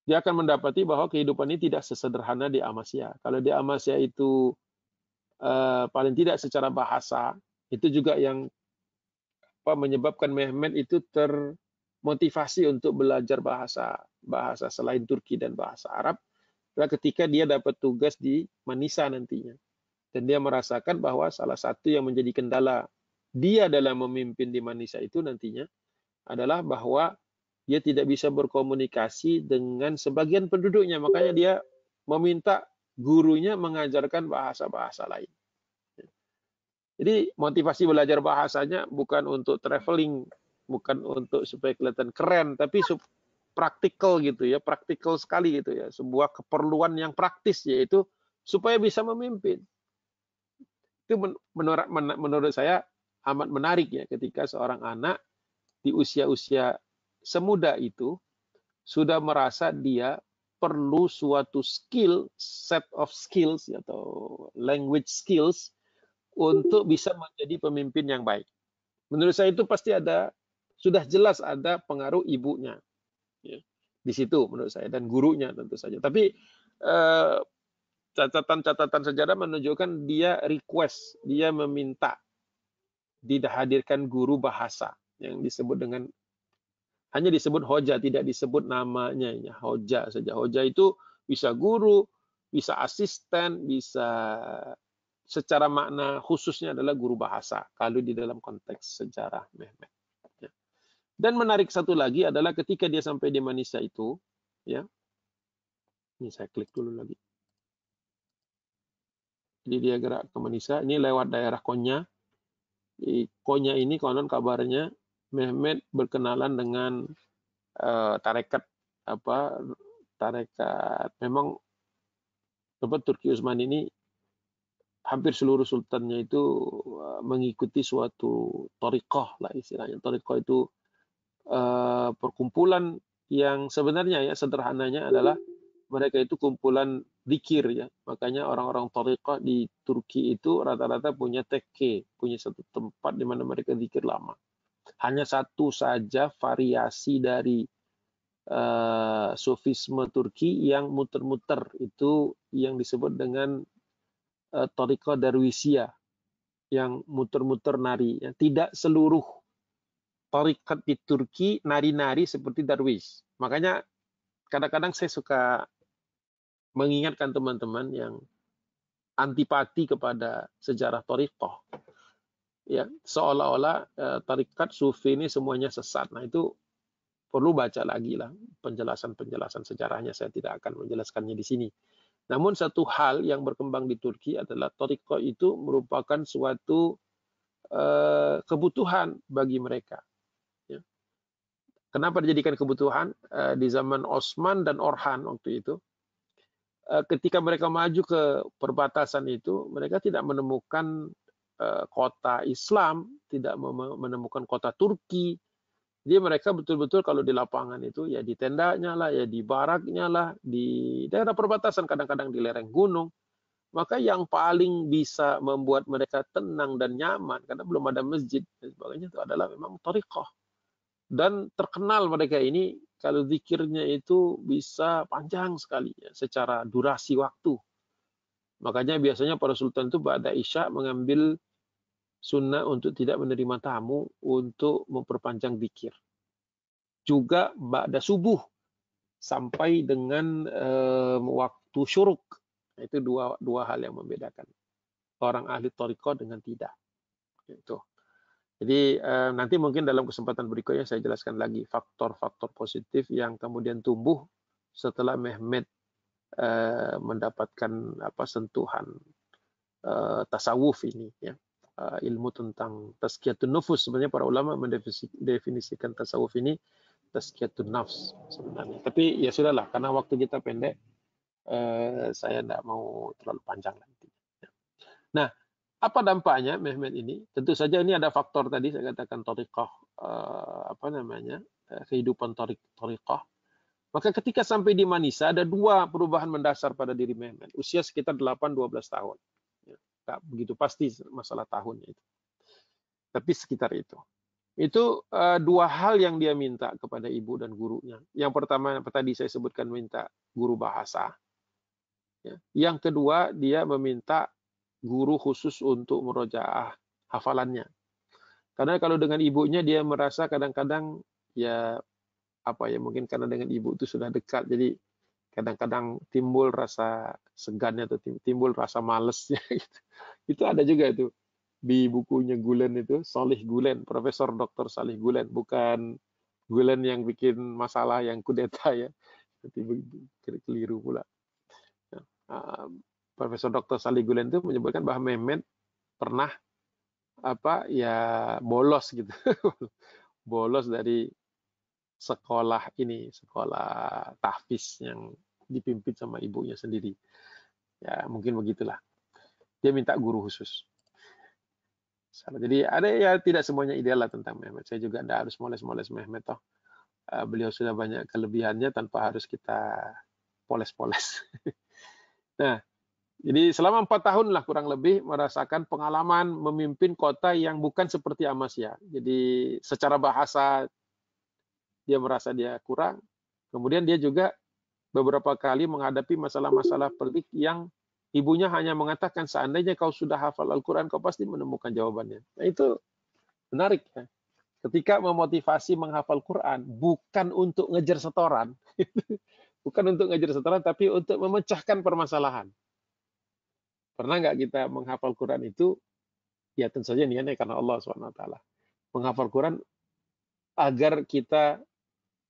dia akan mendapati bahwa kehidupan ini tidak sesederhana di Amasya. Kalau di Amasya itu paling tidak secara bahasa, itu juga yang menyebabkan Mehmet itu termotivasi untuk belajar bahasa selain Turki dan bahasa Arab, adalah ketika dia dapat tugas di Manisa nantinya. Dan dia merasakan bahwa salah satu yang menjadi kendala dia dalam memimpin di Manisa itu nantinya adalah bahwa dia tidak bisa berkomunikasi dengan sebagian penduduknya. Makanya dia meminta gurunya mengajarkan bahasa-bahasa lain. Jadi motivasi belajar bahasanya bukan untuk traveling, bukan untuk supaya kelihatan keren, tapi praktikal gitu ya, praktikal sekali gitu ya. Sebuah keperluan yang praktis, yaitu supaya bisa memimpin. Itu menurut saya amat menarik ya, ketika seorang anak di usia-usia semuda itu sudah merasa dia perlu suatu skill, set of skills atau language skills untuk bisa menjadi pemimpin yang baik. Menurut saya itu pasti sudah jelas ada pengaruh ibunya ya, di situ menurut saya, dan gurunya tentu saja. Tapi catatan sejarah menunjukkan dia request, dia meminta dihadirkan guru bahasa yang disebut dengan hanya disebut hoja, tidak disebut namanya, ya, hoja saja. Hoja itu bisa guru, bisa asisten, bisa secara makna khususnya adalah guru bahasa kalau di dalam konteks sejarah Mehmet. Ya. Dan menarik satu lagi adalah ketika dia sampai di Manisa itu, ya, ini saya klik dulu lagi. Jadi dia gerak ke Manisa, ini lewat daerah Konya. Di Konya ini konon kabarnya Mehmet berkenalan dengan tarekat memang Turki Utsmani ini hampir seluruh sultannya itu mengikuti suatu thariqah lah istilahnya. Thariqah itu perkumpulan yang sebenarnya ya sederhananya adalah mereka itu kumpulan zikir ya. Makanya orang-orang thariqah di Turki itu rata-rata punya tekke, punya satu tempat di mana mereka zikir lama. Hanya satu saja variasi dari sufisme Turki yang muter-muter, itu yang disebut dengan thariqah Darwisiyah, yang muter-muter nari. Ya. Tidak seluruh thariqat di Turki nari-nari seperti darwish. Makanya kadang-kadang saya suka mengingatkan teman-teman yang antipati kepada sejarah thariqah. Ya, seolah-olah tarikat sufi ini semuanya sesat. Nah, itu perlu baca lagi lah penjelasan-penjelasan sejarahnya. Saya tidak akan menjelaskannya di sini. Namun satu hal yang berkembang di Turki adalah thariqah itu merupakan suatu kebutuhan bagi mereka. Ya. Kenapa dijadikan kebutuhan? Di zaman Osman dan Orhan waktu itu, ketika mereka maju ke perbatasan itu, mereka tidak menemukan kota Islam, tidak menemukan kota Turki. Jadi mereka betul-betul kalau di lapangan itu ya di tendanya lah, ya di baraknya lah, di daerah perbatasan, kadang-kadang di lereng gunung. Maka yang paling bisa membuat mereka tenang dan nyaman, karena belum ada masjid dan sebagainya, itu adalah memang thariqah. Dan terkenal mereka ini kalau zikirnya itu bisa panjang sekali ya, secara durasi waktu. Makanya biasanya para sultan itu ba'da isya mengambil sunnah untuk tidak menerima tamu untuk memperpanjang zikir. Juga ba'da subuh sampai dengan waktu syuruk. Itu dua hal yang membedakan orang ahli thariqah dengan tidak. Itu. Jadi nanti mungkin dalam kesempatan berikutnya saya jelaskan lagi faktor-faktor positif yang kemudian tumbuh setelah Mehmet mendapatkan sentuhan tasawuf ini ya. Ilmu tentang tazkiyatun nufus, sebenarnya para ulama mendefinisikan tasawuf ini tazkiyatun nafs sebenarnya. Tapi ya sudahlah, karena waktu kita pendek, saya tidak mau terlalu panjang nanti. Nah, apa dampaknya Mehmet ini? Tentu saja ini ada faktor tadi saya katakan thariqah, kehidupan thariqah. Maka ketika sampai di Manisa ada dua perubahan mendasar pada diri Mehmet. Usia sekitar 8-12 tahun. Ya, tak begitu pasti masalah tahunnya itu. Tapi sekitar itu. Itu dua hal yang dia minta kepada ibu dan gurunya. Yang pertama tadi saya sebutkan minta guru bahasa. Ya. Yang kedua dia meminta guru khusus untuk murojaah hafalannya. Karena kalau dengan ibunya dia merasa kadang-kadang ya mungkin karena dengan ibu itu sudah dekat, jadi kadang-kadang timbul rasa segannya atau timbul rasa malesnya gitu. Itu ada juga itu di bukunya Gulen itu, Salih Gulen, Profesor Dr. Salih Gulen, bukan Gulen yang bikin masalah yang kudeta ya. Nanti keliru pula. Profesor Dr. Salih Gulen itu menyebutkan bahwa Mehmet pernah bolos gitu. Bolos dari sekolah tahfiz yang dipimpin sama ibunya sendiri. Ya, mungkin begitulah. Dia minta guru khusus. Jadi ada ya, tidak semuanya ideal lah tentang Mehmet. Saya juga tidak harus moles-moles Mehmet toh. Beliau sudah banyak kelebihannya tanpa harus kita poles-poles. Nah, jadi selama 4 tahun lah kurang lebih merasakan pengalaman memimpin kota yang bukan seperti Amasya. Jadi secara bahasa dia merasa dia kurang. Kemudian dia juga beberapa kali menghadapi masalah-masalah pelik yang ibunya hanya mengatakan seandainya kau sudah hafal Al-Quran kau pasti menemukan jawabannya. Nah itu menarik ya. Ketika memotivasi menghafal Quran bukan untuk ngejar setoran. Bukan untuk ngejar setoran tapi untuk memecahkan permasalahan. Pernah nggak kita menghafal Quran itu, ya tentu saja niatnya karena Allah SWT. Menghafal Quran agar kita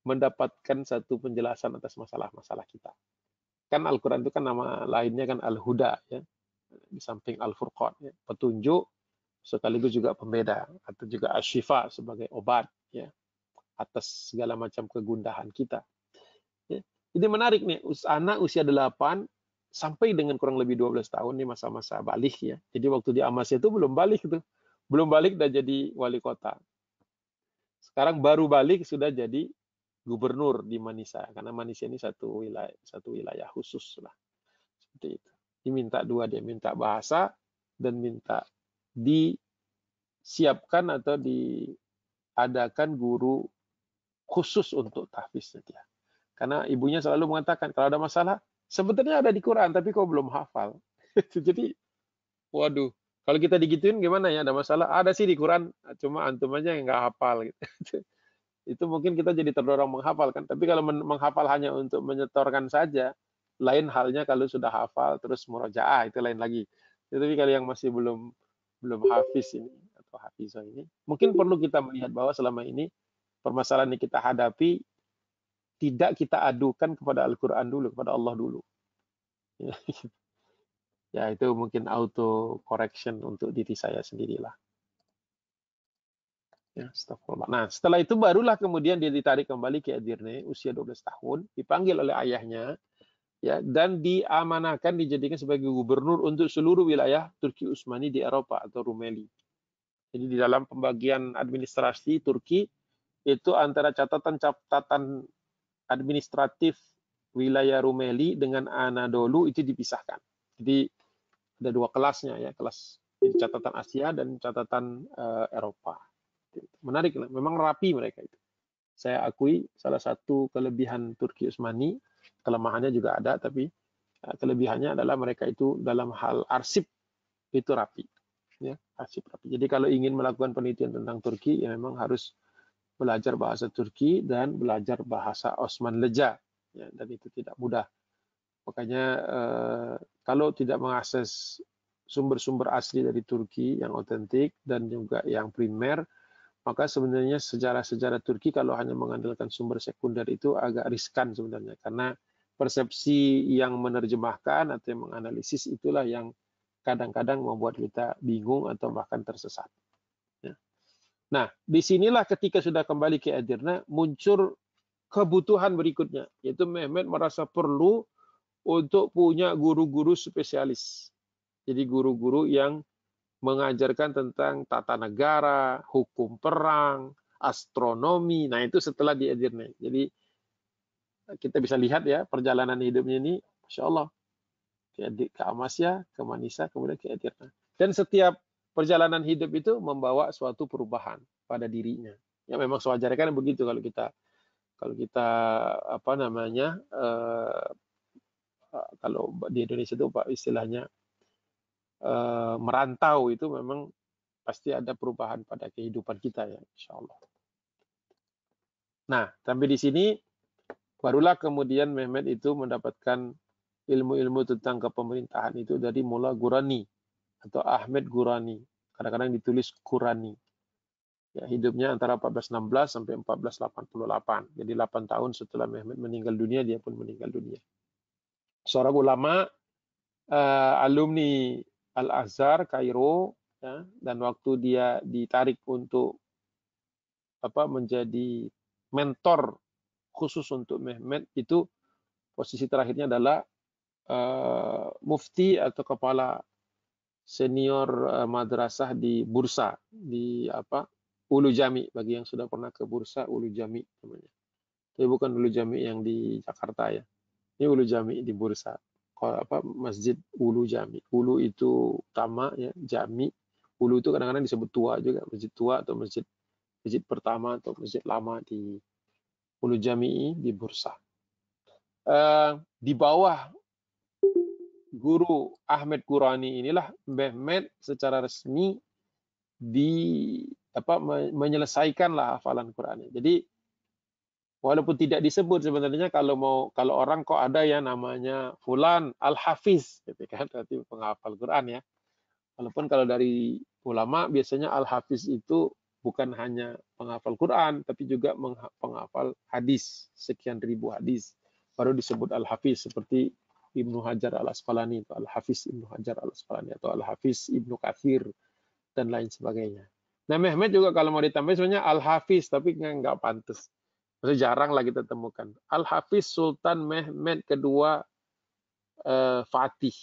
mendapatkan satu penjelasan atas masalah-masalah kita. Kan Al-Quran itu kan nama lainnya kan Al-Huda, ya. Di samping Al-Furqan, ya. Petunjuk, sekaligus juga pembeda, atau juga Asyifa sebagai obat, ya, atas segala macam kegundahan kita. Ya. Jadi menarik nih, anak usia 8, sampai dengan kurang lebih 12 tahun nih masa-masa balik ya. Jadi waktu di Amasya itu belum balik tuh. Belum balik udah jadi wali kota. Sekarang baru balik sudah jadi gubernur di Manisa karena Manisa ini satu wilayah khusus lah. Seperti itu. Diminta dua, dia minta bahasa dan minta disiapkan atau diadakan guru khusus untuk tahfiz dia. Karena ibunya selalu mengatakan kalau ada masalah sebenarnya ada di Quran tapi kau belum hafal. Jadi waduh, kalau kita digituin gimana ya, ada masalah? Ada sih di Quran, cuma antum aja yang nggak hafal gitu. Itu mungkin kita jadi terdorong menghafal kan. Tapi kalau menghafal hanya untuk menyetorkan saja, lain halnya kalau sudah hafal terus murojaah, itu lain lagi. Tapi kalau yang masih belum hafiz ini atau hafizah ini, mungkin perlu kita melihat bahwa selama ini permasalahan yang kita hadapi tidak kita adukan kepada Al-Quran dulu, kepada Allah dulu. Ya itu mungkin auto correction untuk diri saya sendirilah. Ya, astagfirullah. Nah, setelah itu barulah kemudian dia ditarik kembali ke Edirne, usia 12 tahun, dipanggil oleh ayahnya, ya, dan diamanahkan, dijadikan sebagai gubernur untuk seluruh wilayah Turki Utsmani di Eropa atau Rumeli. Jadi di dalam pembagian administrasi Turki, itu antara catatan administratif wilayah Rumeli dengan Anadolu itu dipisahkan. Jadi ada dua kelasnya ya, kelas catatan Asia dan catatan Eropa. Menarik, memang rapi mereka itu. Saya akui salah satu kelebihan Turki Utsmani, kelemahannya juga ada, tapi kelebihannya adalah mereka itu dalam hal arsip itu rapi. Ya, arsip rapi. Jadi kalau ingin melakukan penelitian tentang Turki, ya memang harus belajar bahasa Turki dan belajar bahasa Osman Leja. Ya, dan itu tidak mudah. Makanya kalau tidak mengakses sumber-sumber asli dari Turki yang otentik dan juga yang primer, maka sebenarnya sejarah-sejarah Turki kalau hanya mengandalkan sumber sekunder itu agak riskan sebenarnya, karena persepsi yang menerjemahkan atau yang menganalisis itulah yang kadang-kadang membuat kita bingung atau bahkan tersesat. Ya. Nah, disinilah ketika sudah kembali ke Edirne muncul kebutuhan berikutnya, yaitu Mehmet merasa perlu untuk punya guru-guru spesialis. Jadi guru-guru yang mengajarkan tentang tata negara, hukum perang, astronomi. Nah, itu setelah di Edirne. Jadi kita bisa lihat ya perjalanan hidupnya ini, Masya Allah. Ke Amasya, ke Manisa, kemudian ke Edirne. Dan setiap perjalanan hidup itu membawa suatu perubahan pada dirinya. Ya memang sewajarnya kan begitu kalau kita apa namanya kalau di Indonesia itu Pak istilahnya merantau itu memang pasti ada perubahan pada kehidupan kita ya, insya Allah. Nah, sampai di sini barulah kemudian Mehmet itu mendapatkan ilmu-ilmu tentang kepemerintahan itu dari Mullah Gurani atau Ahmed Gurani. Kadang-kadang ditulis Gurani. Ya, hidupnya antara 1416 sampai 1488. Jadi 8 tahun setelah Mehmet meninggal dunia, dia pun meninggal dunia. Seorang ulama, alumni Al-Azhar, Kairo, ya, dan waktu dia ditarik untuk menjadi mentor khusus untuk Mehmet, itu posisi terakhirnya adalah mufti atau kepala senior madrasah di Bursa, di Ulu Jami. Bagi yang sudah pernah ke Bursa, Ulu Jami namanya. Tapi bukan Ulu Jami yang di Jakarta ya. Ini Ulu Jami di Bursa. Masjid Ulu Jami. Ulu itu utama ya, Jami. Ulu itu kadang-kadang disebut tua juga, masjid tua atau masjid pertama atau masjid lama di Ulu Jami di Bursa. Di bawah guru Ahmed Gurani inilah Mehmet secara resmi menyelesaikanlah hafalan Qurannya. Jadi walaupun tidak disebut sebenarnya kalau orang kok ada ya namanya fulan al-hafiz gitu kan, berarti penghafal Quran ya. Walaupun kalau dari ulama biasanya al-hafiz itu bukan hanya penghafal Quran tapi juga penghafal hadis, sekian ribu hadis baru disebut al-hafiz, seperti Ibnu Hajar al-Asqalani atau al-Hafiz Ibnu Hajar al-Asqalani atau al-Hafiz Ibnu Katsir dan lain sebagainya. Nah, Mehmet juga kalau mau ditambah sebenarnya al-Hafiz tapi nggak pantas. Maksudnya jarang lah kita temukan. Al-Hafiz Sultan Mehmet kedua Fatih.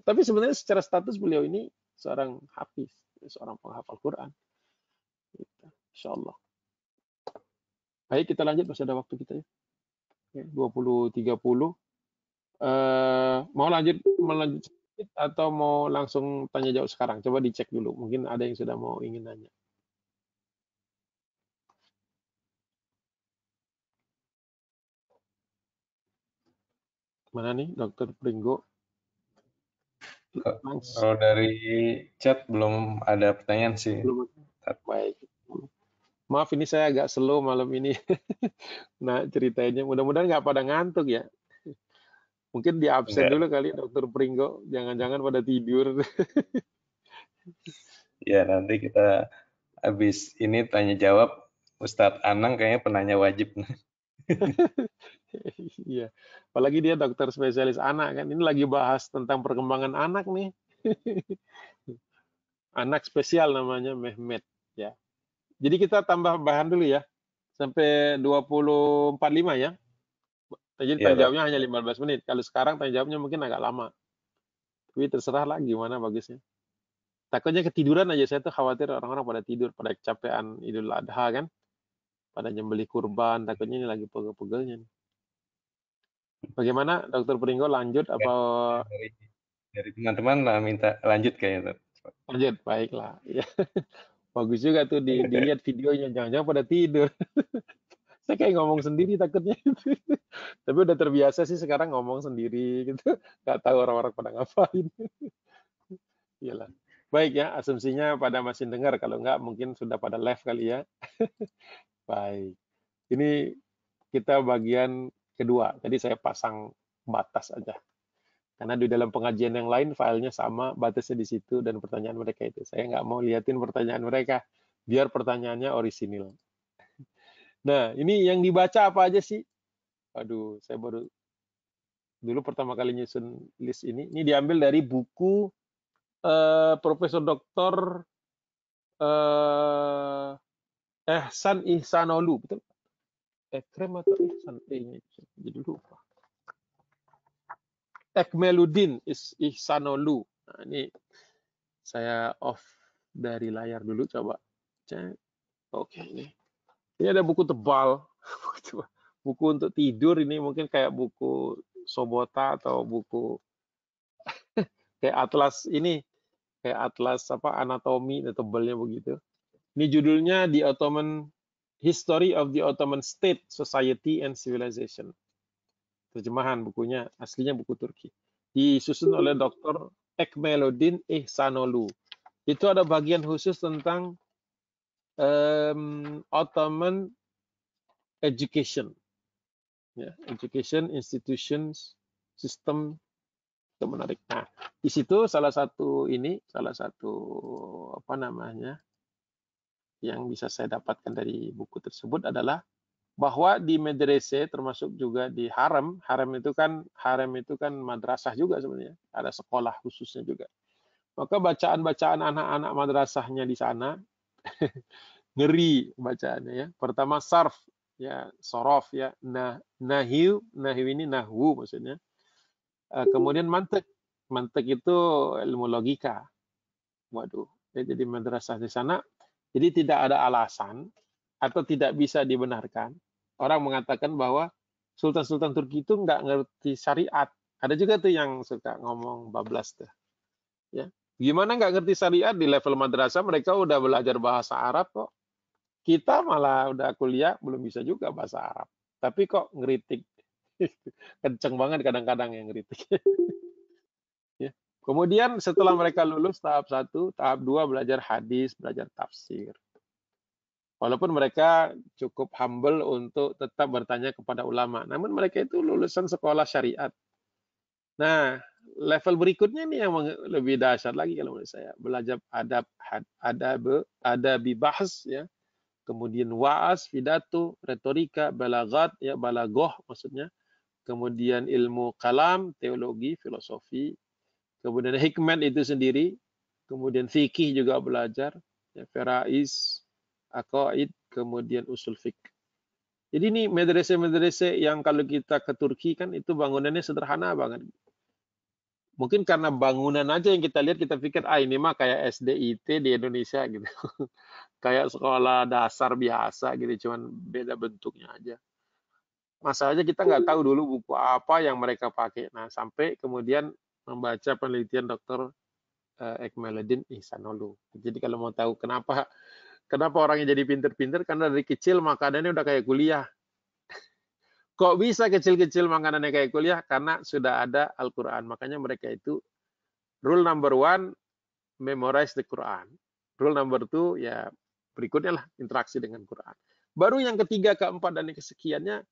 Tapi sebenarnya secara status beliau ini seorang hafiz, seorang penghafal Quran. Gitu. Insya Allah. Baik, kita lanjut, masih ada waktu kita ya. 20.30. Mau melanjut sedikit atau mau langsung tanya jawab sekarang? Coba dicek dulu. Mungkin ada yang sudah mau ingin nanya. Mana nih, Dokter Pringgo? Kalau dari chat belum ada pertanyaan sih. Belum. Baik. Maaf, ini saya agak slow malam ini. Nah, ceritanya mudah-mudahan nggak pada ngantuk ya. Mungkin di absen Enggak. dulu kali Dokter Pringgo. Jangan-jangan pada tidur. Ya, nanti kita habis ini tanya jawab. Ustadz Anang kayaknya penanya wajib. Iya. Apalagi dia dokter spesialis anak kan. Ini lagi bahas tentang perkembangan anak nih. Anak spesial namanya Mehmet ya. Jadi kita tambah bahan dulu ya. Sampai 20.45 ya. Jadi Iya, tanya Pak. jawabnya hanya 15 menit. Kalau sekarang tanya jawabnya mungkin agak lama. Tapi terserah lah gimana bagusnya. Takutnya ketiduran aja, saya tuh khawatir orang-orang pada tidur, pada kecapean Idul Adha kan. Pada nyembelih kurban, takutnya ini lagi pegel-pegelnya nih. Bagaimana Dokter Pringgo, lanjut apa? Dari teman-teman minta lanjut kayaknya. Lanjut, baiklah. Ya. Bagus juga tuh dilihat videonya, jangan-jangan pada tidur. Saya kayak ngomong sendiri takutnya. Tapi udah terbiasa sih sekarang ngomong sendiri gitu. Nggak tahu orang-orang pada ngapain. Iyalah. Baik ya, asumsinya pada masih dengar. Kalau nggak mungkin sudah pada live kali ya. Baik. Ini kita bagian kedua. Jadi saya pasang batas aja. Karena di dalam pengajian yang lain filenya sama, batasnya di situ dan pertanyaan mereka itu. Saya nggak mau liatin pertanyaan mereka, biar pertanyaannya orisinil. Nah, ini yang dibaca apa aja sih? Aduh, saya baru dulu pertama kali nyusun list ini. Ini diambil dari buku Profesor Dr. Ehsan Ihsanolu, betul? Ekrem atau Ihsan? Ini jadi lupa. Ekmeluddin Ihsanolu. Nah, ini saya off dari layar dulu, coba. Oke, ini ada buku tebal. Buku untuk tidur ini mungkin kayak buku Sobota atau buku kayak atlas ini, kayak atlas apa anatomi, tebalnya begitu. Ini judulnya The Ottoman History of the Ottoman State, Society and Civilization. Terjemahan bukunya, aslinya buku Turki. Disusun oleh Dr. Ekmeluddin Ihsanolu. Itu ada bagian khusus tentang Ottoman education. Ya, education, institutions, system, itu menarik. Nah, di situ salah satu apa namanya, yang bisa saya dapatkan dari buku tersebut adalah bahwa di medrese termasuk juga di harem itu kan madrasah juga sebenarnya, ada sekolah khususnya juga. Maka bacaan-bacaan anak-anak madrasahnya di sana ngeri bacaannya ya. Pertama sarf ya, sorof ya, nahiu ini nahwu maksudnya. Kemudian mantek itu ilmu logika. Waduh, jadi madrasah di sana jadi tidak ada alasan atau tidak bisa dibenarkan orang mengatakan bahwa sultan-sultan Turki itu nggak ngerti syariat. Ada juga tuh yang suka ngomong bablas tuh. Ya. Gimana nggak ngerti syariat di level madrasah, mereka udah belajar bahasa Arab kok. Kita malah udah kuliah belum bisa juga bahasa Arab. Tapi kok ngeritik. Kenceng banget kadang-kadang yang ngeritik. Ya. Kemudian setelah mereka lulus tahap 1, tahap 2 belajar hadis, belajar tafsir. Walaupun mereka cukup humble untuk tetap bertanya kepada ulama. Namun mereka itu lulusan sekolah syariat. Nah, level berikutnya nih yang lebih dahsyat lagi kalau menurut saya. Belajar adabi bahas, ya. Kemudian wa'az, pidato, retorika, balagat, ya, balagoh maksudnya. Kemudian ilmu kalam, teologi, filosofi. Kemudian hikmat itu sendiri. Kemudian fikih juga belajar. Ya, faraiz, aqaid, kemudian usul fiqh. Jadi ini medrese-medrese yang kalau kita ke Turki kan itu bangunannya sederhana banget. Mungkin karena bangunan aja yang kita lihat kita pikir ini mah kayak SDIT di Indonesia gitu. Kayak sekolah dasar biasa gitu, cuman beda bentuknya aja. Masalahnya kita nggak tahu dulu buku apa yang mereka pakai. Nah, sampai kemudian membaca penelitian Dr. Ekmeledin Ihsanolu. Jadi kalau mau tahu kenapa orangnya jadi pinter-pinter, karena dari kecil makanannya udah kayak kuliah. Kok bisa kecil-kecil makanannya kayak kuliah? Karena sudah ada Al-Quran. Makanya mereka itu rule number one, memorize the Quran. Rule number two, ya berikutnya lah interaksi dengan Quran. Baru yang ketiga, keempat, dan yang kesekiannya,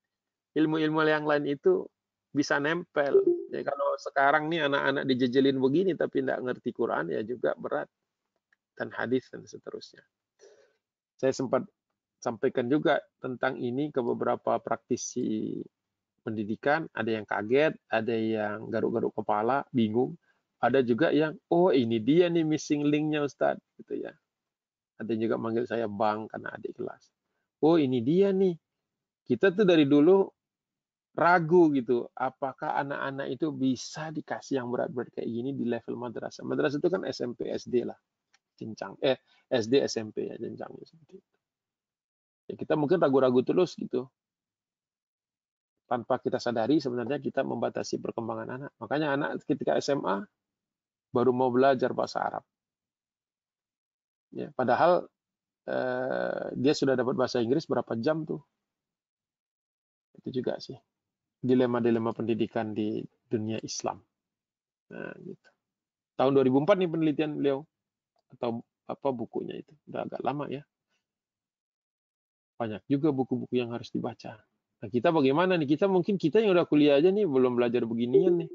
ilmu-ilmu yang lain itu bisa nempel. Ya, kalau sekarang nih anak-anak dijejelin begini tapi tidak ngerti Quran, ya juga berat. Dan hadis dan seterusnya. Saya sempat sampaikan juga tentang ini ke beberapa praktisi pendidikan, ada yang kaget, ada yang garuk-garuk kepala, bingung, ada juga yang, oh ini dia nih missing link-nya Ustadz, gitu ya. Ada juga manggil saya Bang karena adik kelas. Oh ini dia nih, kita tuh dari dulu ragu gitu, apakah anak-anak itu bisa dikasih yang berat-berat kayak gini di level madrasah. Madrasah itu kan SMP, SD lah, jenjang. SD, SMP ya, jenjangnya seperti itu. Ya, kita mungkin ragu-ragu terus gitu. Tanpa kita sadari sebenarnya kita membatasi perkembangan anak. Makanya anak ketika SMA baru mau belajar bahasa Arab. Ya, padahal dia sudah dapat bahasa Inggris berapa jam tuh. Itu juga sih dilema-dilema pendidikan di dunia Islam. Nah, gitu. Tahun 2004 nih penelitian beliau atau apa bukunya itu. Udah agak lama ya. Banyak juga buku-buku yang harus dibaca. Nah, kita bagaimana nih? Kita yang udah kuliah aja nih belum belajar beginian nih.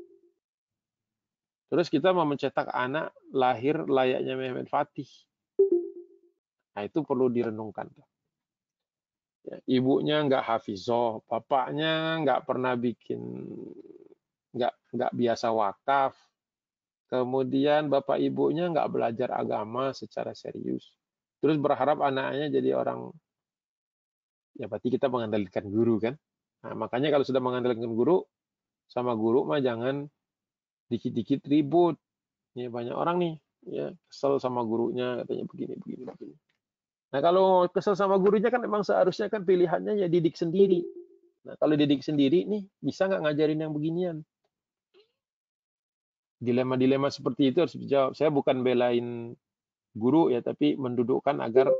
Terus kita mau mencetak anak lahir layaknya Mehmet Fatih. Nah, itu perlu direnungkan. Ya, ibunya nggak hafizoh, bapaknya nggak pernah nggak biasa wakaf. Kemudian bapak ibunya nggak belajar agama secara serius. Terus berharap anaknya jadi orang, ya berarti kita mengandalkan guru kan. Nah, makanya kalau sudah mengandalkan guru, sama guru mah jangan dikit-dikit ribut. Ya, banyak orang nih ya kesel sama gurunya, katanya begini. Nah, kalau kesel sama gurunya kan memang seharusnya kan pilihannya ya didik sendiri. Nah, kalau didik sendiri nih, bisa nggak ngajarin yang beginian? Dilema-dilema seperti itu harus dijawab. Saya bukan belain guru ya, tapi mendudukkan agar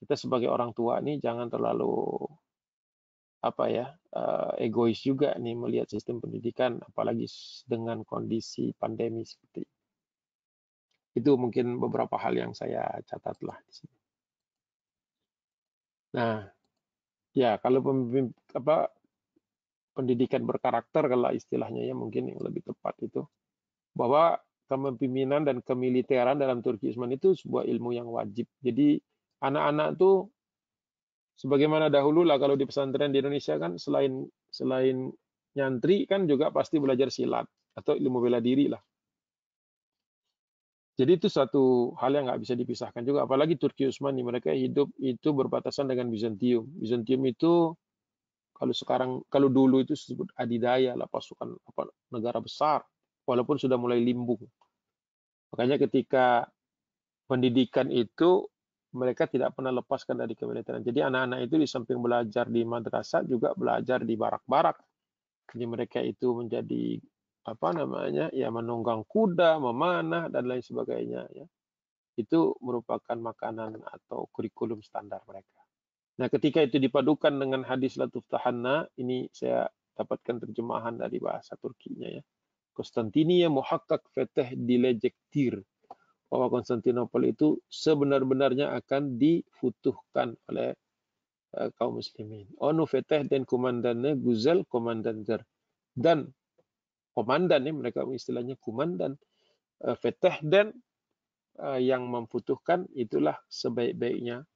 kita sebagai orang tua nih jangan terlalu egois juga nih melihat sistem pendidikan, apalagi dengan kondisi pandemi seperti itu. Itu mungkin beberapa hal yang saya catatlah di sini. Nah, ya kalau pendidikan berkarakter kalau istilahnya ya mungkin yang lebih tepat itu bahwa kepemimpinan dan kemiliteran dalam Turki Utsmani itu sebuah ilmu yang wajib. Jadi anak-anak tuh sebagaimana dahulu lah kalau di pesantren di Indonesia kan selain nyantri kan juga pasti belajar silat atau ilmu bela diri lah. Jadi itu satu hal yang nggak bisa dipisahkan juga. Apalagi Turki Utsmani, mereka hidup itu berbatasan dengan Bizantium. Bizantium itu kalau dulu itu disebut adidaya lah, pasukan negara besar, walaupun sudah mulai limbung. Makanya ketika pendidikan itu mereka tidak pernah lepaskan dari kemiliteran. Jadi anak-anak itu di samping belajar di madrasah juga belajar di barak-barak. Jadi mereka itu menjadi menunggang kuda, memanah dan lain sebagainya ya. Itu merupakan makanan atau kurikulum standar mereka. Nah, ketika itu dipadukan dengan hadis la tuftahanna, ini saya dapatkan terjemahan dari bahasa Turkinya ya. Konstantinia muhakkak feteh dilejektir. Bahwa Konstantinopel itu sebenar-benarnya akan difutuhkan oleh kaum muslimin. Onu feteh dan komandannya Guzel komandanzer. Dan komandan ya, mereka istilahnya komandan. Feteh dan yang memfutuhkan itulah sebaik-baiknya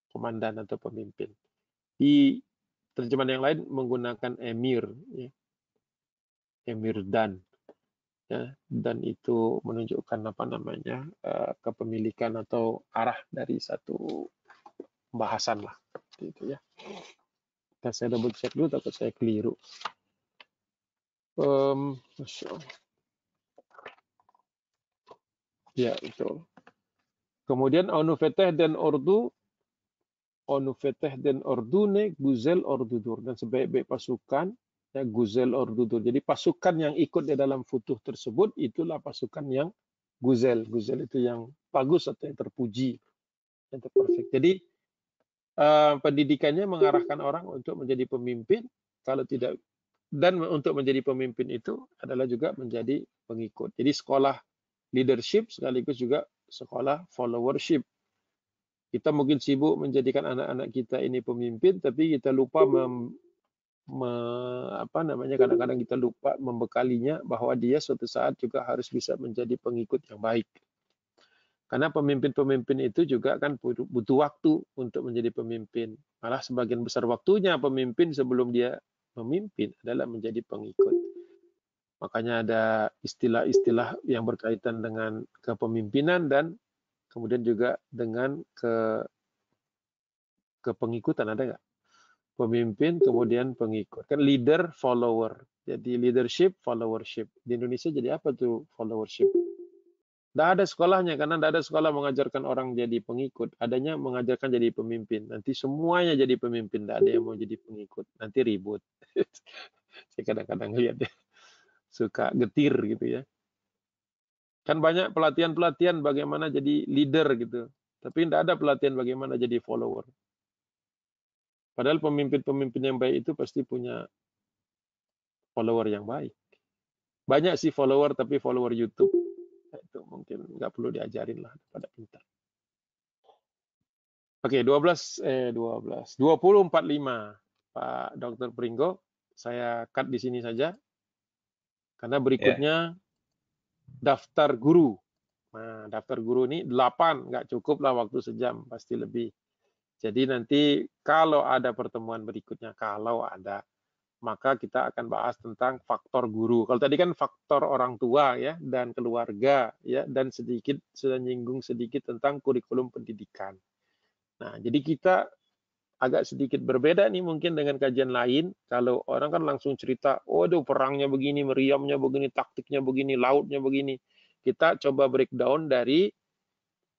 komandan atau pemimpin. Di terjemahan yang lain menggunakan emir, ya. Emir dan, ya, dan itu menunjukkan kepemilikan atau arah dari satu pembahasan lah, gitu ya. Saya double check dulu, takut saya keliru. Masya Allah. Ya, betul. Kemudian onu feteh dan ordune guzel ordudur, dan sebaik-baik pasukan ya guzel ordudur. Jadi pasukan yang ikut di dalam futuh tersebut itulah pasukan yang guzel. Guzel itu yang bagus atau yang terpuji, yang terperfect. Jadi pendidikannya mengarahkan orang untuk menjadi pemimpin, kalau tidak, dan untuk menjadi pemimpin itu adalah juga menjadi pengikut. Jadi sekolah leadership sekaligus juga sekolah followership. Kita mungkin sibuk menjadikan anak-anak kita ini pemimpin, tapi kita lupa kadang-kadang kita lupa membekalinya bahwa dia suatu saat juga harus bisa menjadi pengikut yang baik. Karena pemimpin-pemimpin itu juga kan butuh waktu untuk menjadi pemimpin. Malah sebagian besar waktunya pemimpin sebelum dia memimpin adalah menjadi pengikut. Makanya ada istilah-istilah yang berkaitan dengan kepemimpinan dan kemudian juga dengan kepengikutan, ada nggak? Pemimpin, kemudian pengikut. Kan leader, follower. Jadi leadership, followership. Di Indonesia jadi apa tuh followership? Tidak ada sekolahnya, karena tidak ada sekolah mengajarkan orang jadi pengikut. Adanya mengajarkan jadi pemimpin. Nanti semuanya jadi pemimpin. Tidak ada yang mau jadi pengikut. Nanti ribut. Saya kadang-kadang lihat ya. Suka getir gitu ya. Kan banyak pelatihan-pelatihan bagaimana jadi leader gitu. Tapi tidak ada pelatihan bagaimana jadi follower. Padahal pemimpin-pemimpin yang baik itu pasti punya follower yang baik. Banyak sih follower, tapi follower YouTube. Itu mungkin nggak perlu diajarin lah pada pintar. Oke, 20.45 Pak Dr. Pringgo, saya cut di sini saja karena berikutnya daftar guru. Nah, daftar guru ini 8, nggak cukup lah waktu sejam, pasti lebih. Jadi nanti kalau ada pertemuan berikutnya, kalau ada, maka kita akan bahas tentang faktor guru. Kalau tadi kan faktor orang tua ya dan keluarga ya, dan sedikit sudah nyinggung sedikit tentang kurikulum pendidikan. Nah, jadi kita agak sedikit berbeda nih mungkin dengan kajian lain. Kalau orang kan langsung cerita, waduh perangnya begini, meriamnya begini, taktiknya begini, lautnya begini. Kita coba breakdown dari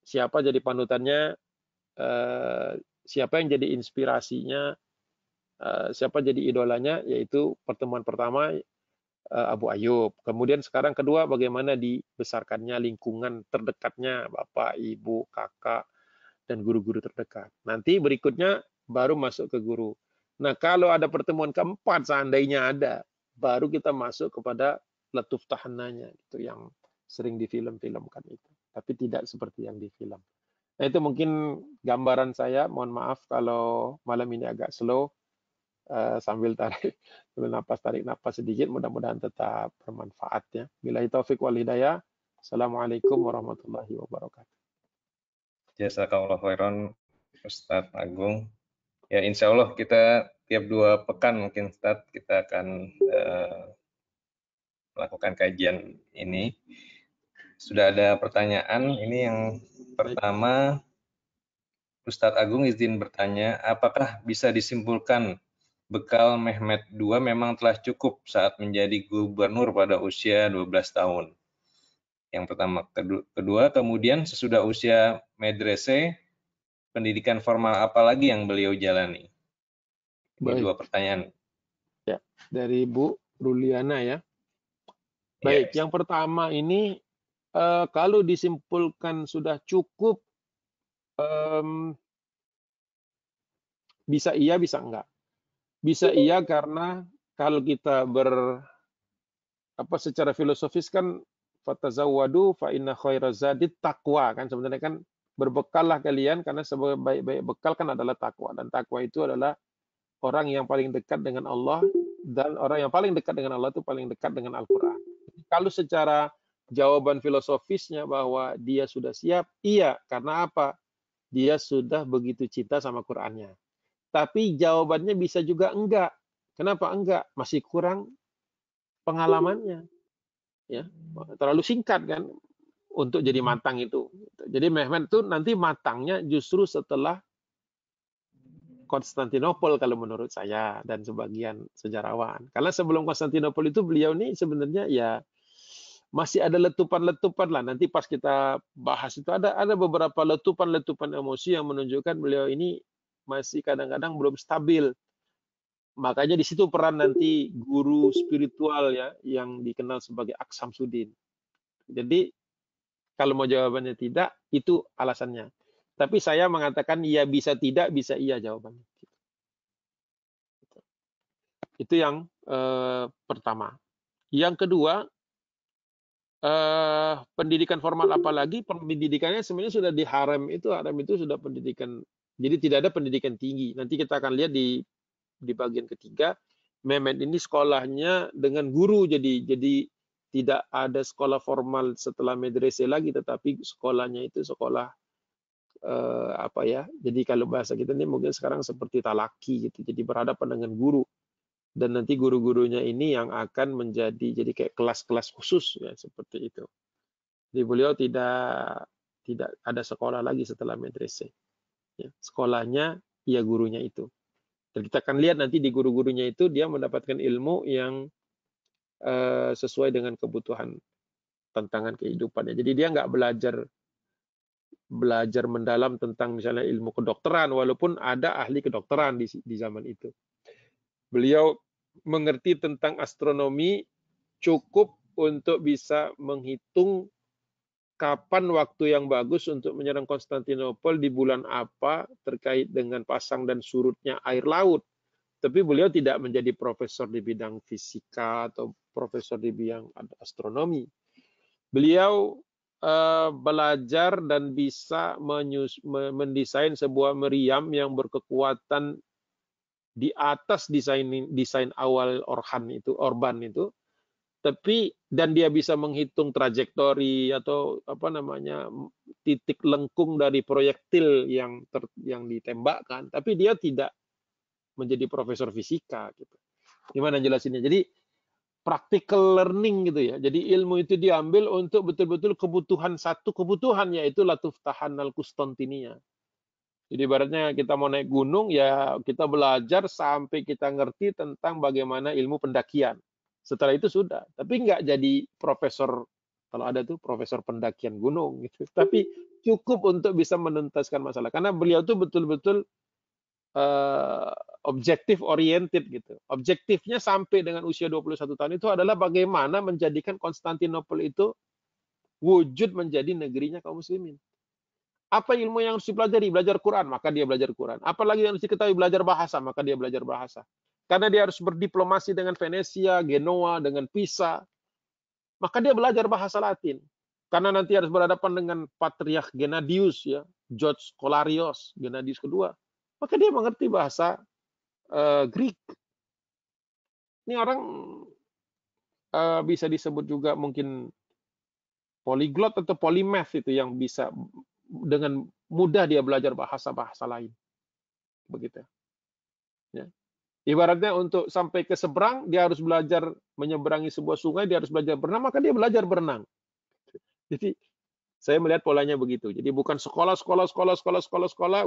siapa jadi panutannya, siapa yang jadi inspirasinya, siapa jadi idolanya, yaitu pertemuan pertama Abu Ayyub. Kemudian sekarang kedua, bagaimana dibesarkannya lingkungan terdekatnya, bapak, ibu, kakak, dan guru-guru terdekat. Nanti berikutnya baru masuk ke guru. Nah, kalau ada pertemuan keempat, seandainya ada, baru kita masuk kepada letuf tahananya, itu yang sering difilm-filmkan itu. Tapi tidak seperti yang di film. Nah, itu mungkin gambaran saya. Mohon maaf kalau malam ini agak slow, sambil tarik napas sedikit. Mudah-mudahan tetap bermanfaat ya. Billahi taufik wal hidayah. Assalamualaikum warahmatullahi wabarakatuh. Jazakallahu khairan Ustadz Agung. Ya, insya Allah kita tiap 2 pekan mungkin Ustadz kita akan melakukan kajian ini. Sudah ada pertanyaan. Ini yang pertama, Ustadz Agung izin bertanya, apakah bisa disimpulkan bekal Mehmet II memang telah cukup saat menjadi gubernur pada usia 12 tahun? Yang pertama. Kedua, kemudian sesudah usia medrese, pendidikan formal apa lagi yang beliau jalani? Ini 2 pertanyaan. Ya, dari Bu Ruliana ya. Baik, yang pertama ini kalau disimpulkan sudah cukup, bisa iya, bisa enggak. Bisa iya karena kalau kita secara filosofis kan fatazawwadu fa inna khairaz zadi taqwa kan, sebenarnya kan berbekallah kalian karena sebaik-baik bekal kan adalah takwa, dan takwa itu adalah orang yang paling dekat dengan Allah, dan orang yang paling dekat dengan Allah itu paling dekat dengan Al-Qur'an. Kalau secara jawaban filosofisnya bahwa dia sudah siap, iya, karena apa? Dia sudah begitu cinta sama Qur'annya. Tapi jawabannya bisa juga enggak. Kenapa enggak? Masih kurang pengalamannya. Ya, terlalu singkat kan untuk jadi matang itu. Jadi Mehmet itu nanti matangnya justru setelah Konstantinopel kalau menurut saya dan sebagian sejarawan. Karena sebelum Konstantinopel itu beliau ini sebenarnya ya masih ada letupan-letupan lah. Nanti pas kita bahas itu ada beberapa letupan-letupan emosi yang menunjukkan beliau ini masih kadang-kadang belum stabil. Makanya di situ peran nanti guru spiritual ya yang dikenal sebagai Aksamsuddin. Jadi kalau mau jawabannya tidak, itu alasannya. Tapi saya mengatakan ya bisa tidak, bisa iya jawabannya. Itu yang pertama. Yang kedua, pendidikan formal apalagi pendidikannya sebenarnya sudah di harem itu sudah pendidikan. Jadi tidak ada pendidikan tinggi. Nanti kita akan lihat di bagian ketiga, Mehmet ini sekolahnya dengan guru, jadi tidak ada sekolah formal setelah medrese lagi, tetapi sekolahnya itu sekolah apa ya? Jadi kalau bahasa kita ini mungkin sekarang seperti talaki gitu. Jadi berhadapan dengan guru. Dan nanti guru-gurunya ini yang akan menjadi kayak kelas-kelas khusus ya seperti itu. Jadi beliau tidak ada sekolah lagi setelah medrese. Ya, sekolahnya ya gurunya itu. Dan kita akan lihat nanti di guru-gurunya itu dia mendapatkan ilmu yang sesuai dengan kebutuhan tantangan kehidupannya. Jadi dia nggak belajar mendalam tentang misalnya ilmu kedokteran, walaupun ada ahli kedokteran di zaman itu. Beliau mengerti tentang astronomi cukup untuk bisa menghitung kapan waktu yang bagus untuk menyerang Konstantinopel di bulan apa terkait dengan pasang dan surutnya air laut. Tapi beliau tidak menjadi profesor di bidang fisika atau profesor di bidang astronomi. Beliau belajar dan bisa mendesain sebuah meriam yang berkekuatan di atas desain awal Orban itu, tapi dan dia bisa menghitung trajektori atau apa namanya titik lengkung dari proyektil yang ditembakkan, tapi dia tidak menjadi profesor fisika gitu. Gimana jelasinnya? Jadi practical learning gitu ya. Jadi ilmu itu diambil untuk betul-betul satu kebutuhan yaitu latuftahan al-Qustantinia. Jadi ibaratnya kita mau naik gunung, ya kita belajar sampai kita ngerti tentang bagaimana ilmu pendakian. Setelah itu sudah. Tapi nggak jadi profesor, kalau ada tuh profesor pendakian gunung. Gitu. Tapi cukup untuk bisa menuntaskan masalah. Karena beliau tuh betul-betul objektif oriented gitu. Objektifnya sampai dengan usia 21 tahun itu adalah bagaimana menjadikan Konstantinopel itu wujud menjadi negerinya kaum muslimin. Apa ilmu yang harus dipelajari? Belajar Quran, maka dia belajar Quran. Apalagi yang harus diketahui? Belajar bahasa, maka dia belajar bahasa. Karena dia harus berdiplomasi dengan Venesia, Genoa, dengan Pisa, maka dia belajar bahasa Latin. Karena nanti harus berhadapan dengan Patriarch Gennadius, ya, George Kolarios, Gennadius kedua, maka dia mengerti bahasa Greek. Ini orang bisa disebut juga mungkin polyglot atau polymath itu yang bisa dengan mudah dia belajar bahasa-bahasa lain. Begitu. Ya. Ibaratnya untuk sampai ke seberang, dia harus belajar menyeberangi sebuah sungai, dia harus belajar berenang, maka dia belajar berenang. Jadi, saya melihat polanya begitu. Jadi bukan sekolah,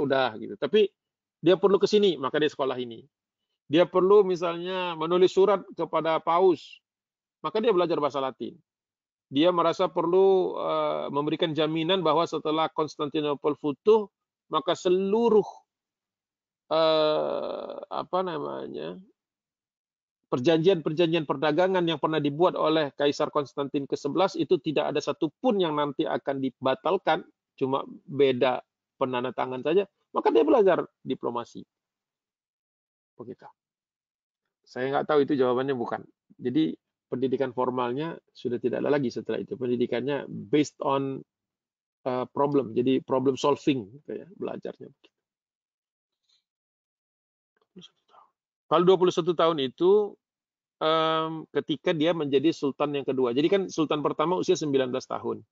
udah gitu. Tapi dia perlu ke sini, maka dia sekolah ini. Dia perlu misalnya menulis surat kepada Paus, maka dia belajar bahasa Latin. Dia merasa perlu memberikan jaminan bahwa setelah Konstantinopel futuh, maka seluruh perjanjian perdagangan yang pernah dibuat oleh Kaisar Konstantin ke-11 itu tidak ada satupun yang nanti akan dibatalkan, cuma beda penandatangan saja, maka dia belajar diplomasi. Begitu. Saya nggak tahu itu jawabannya bukan. Jadi pendidikan formalnya sudah tidak ada lagi setelah itu. Pendidikannya based on problem, jadi problem solving, gitu ya, belajarnya. Kalau 21 tahun itu ketika dia menjadi sultan yang kedua. Jadi kan sultan pertama usia 19 tahun.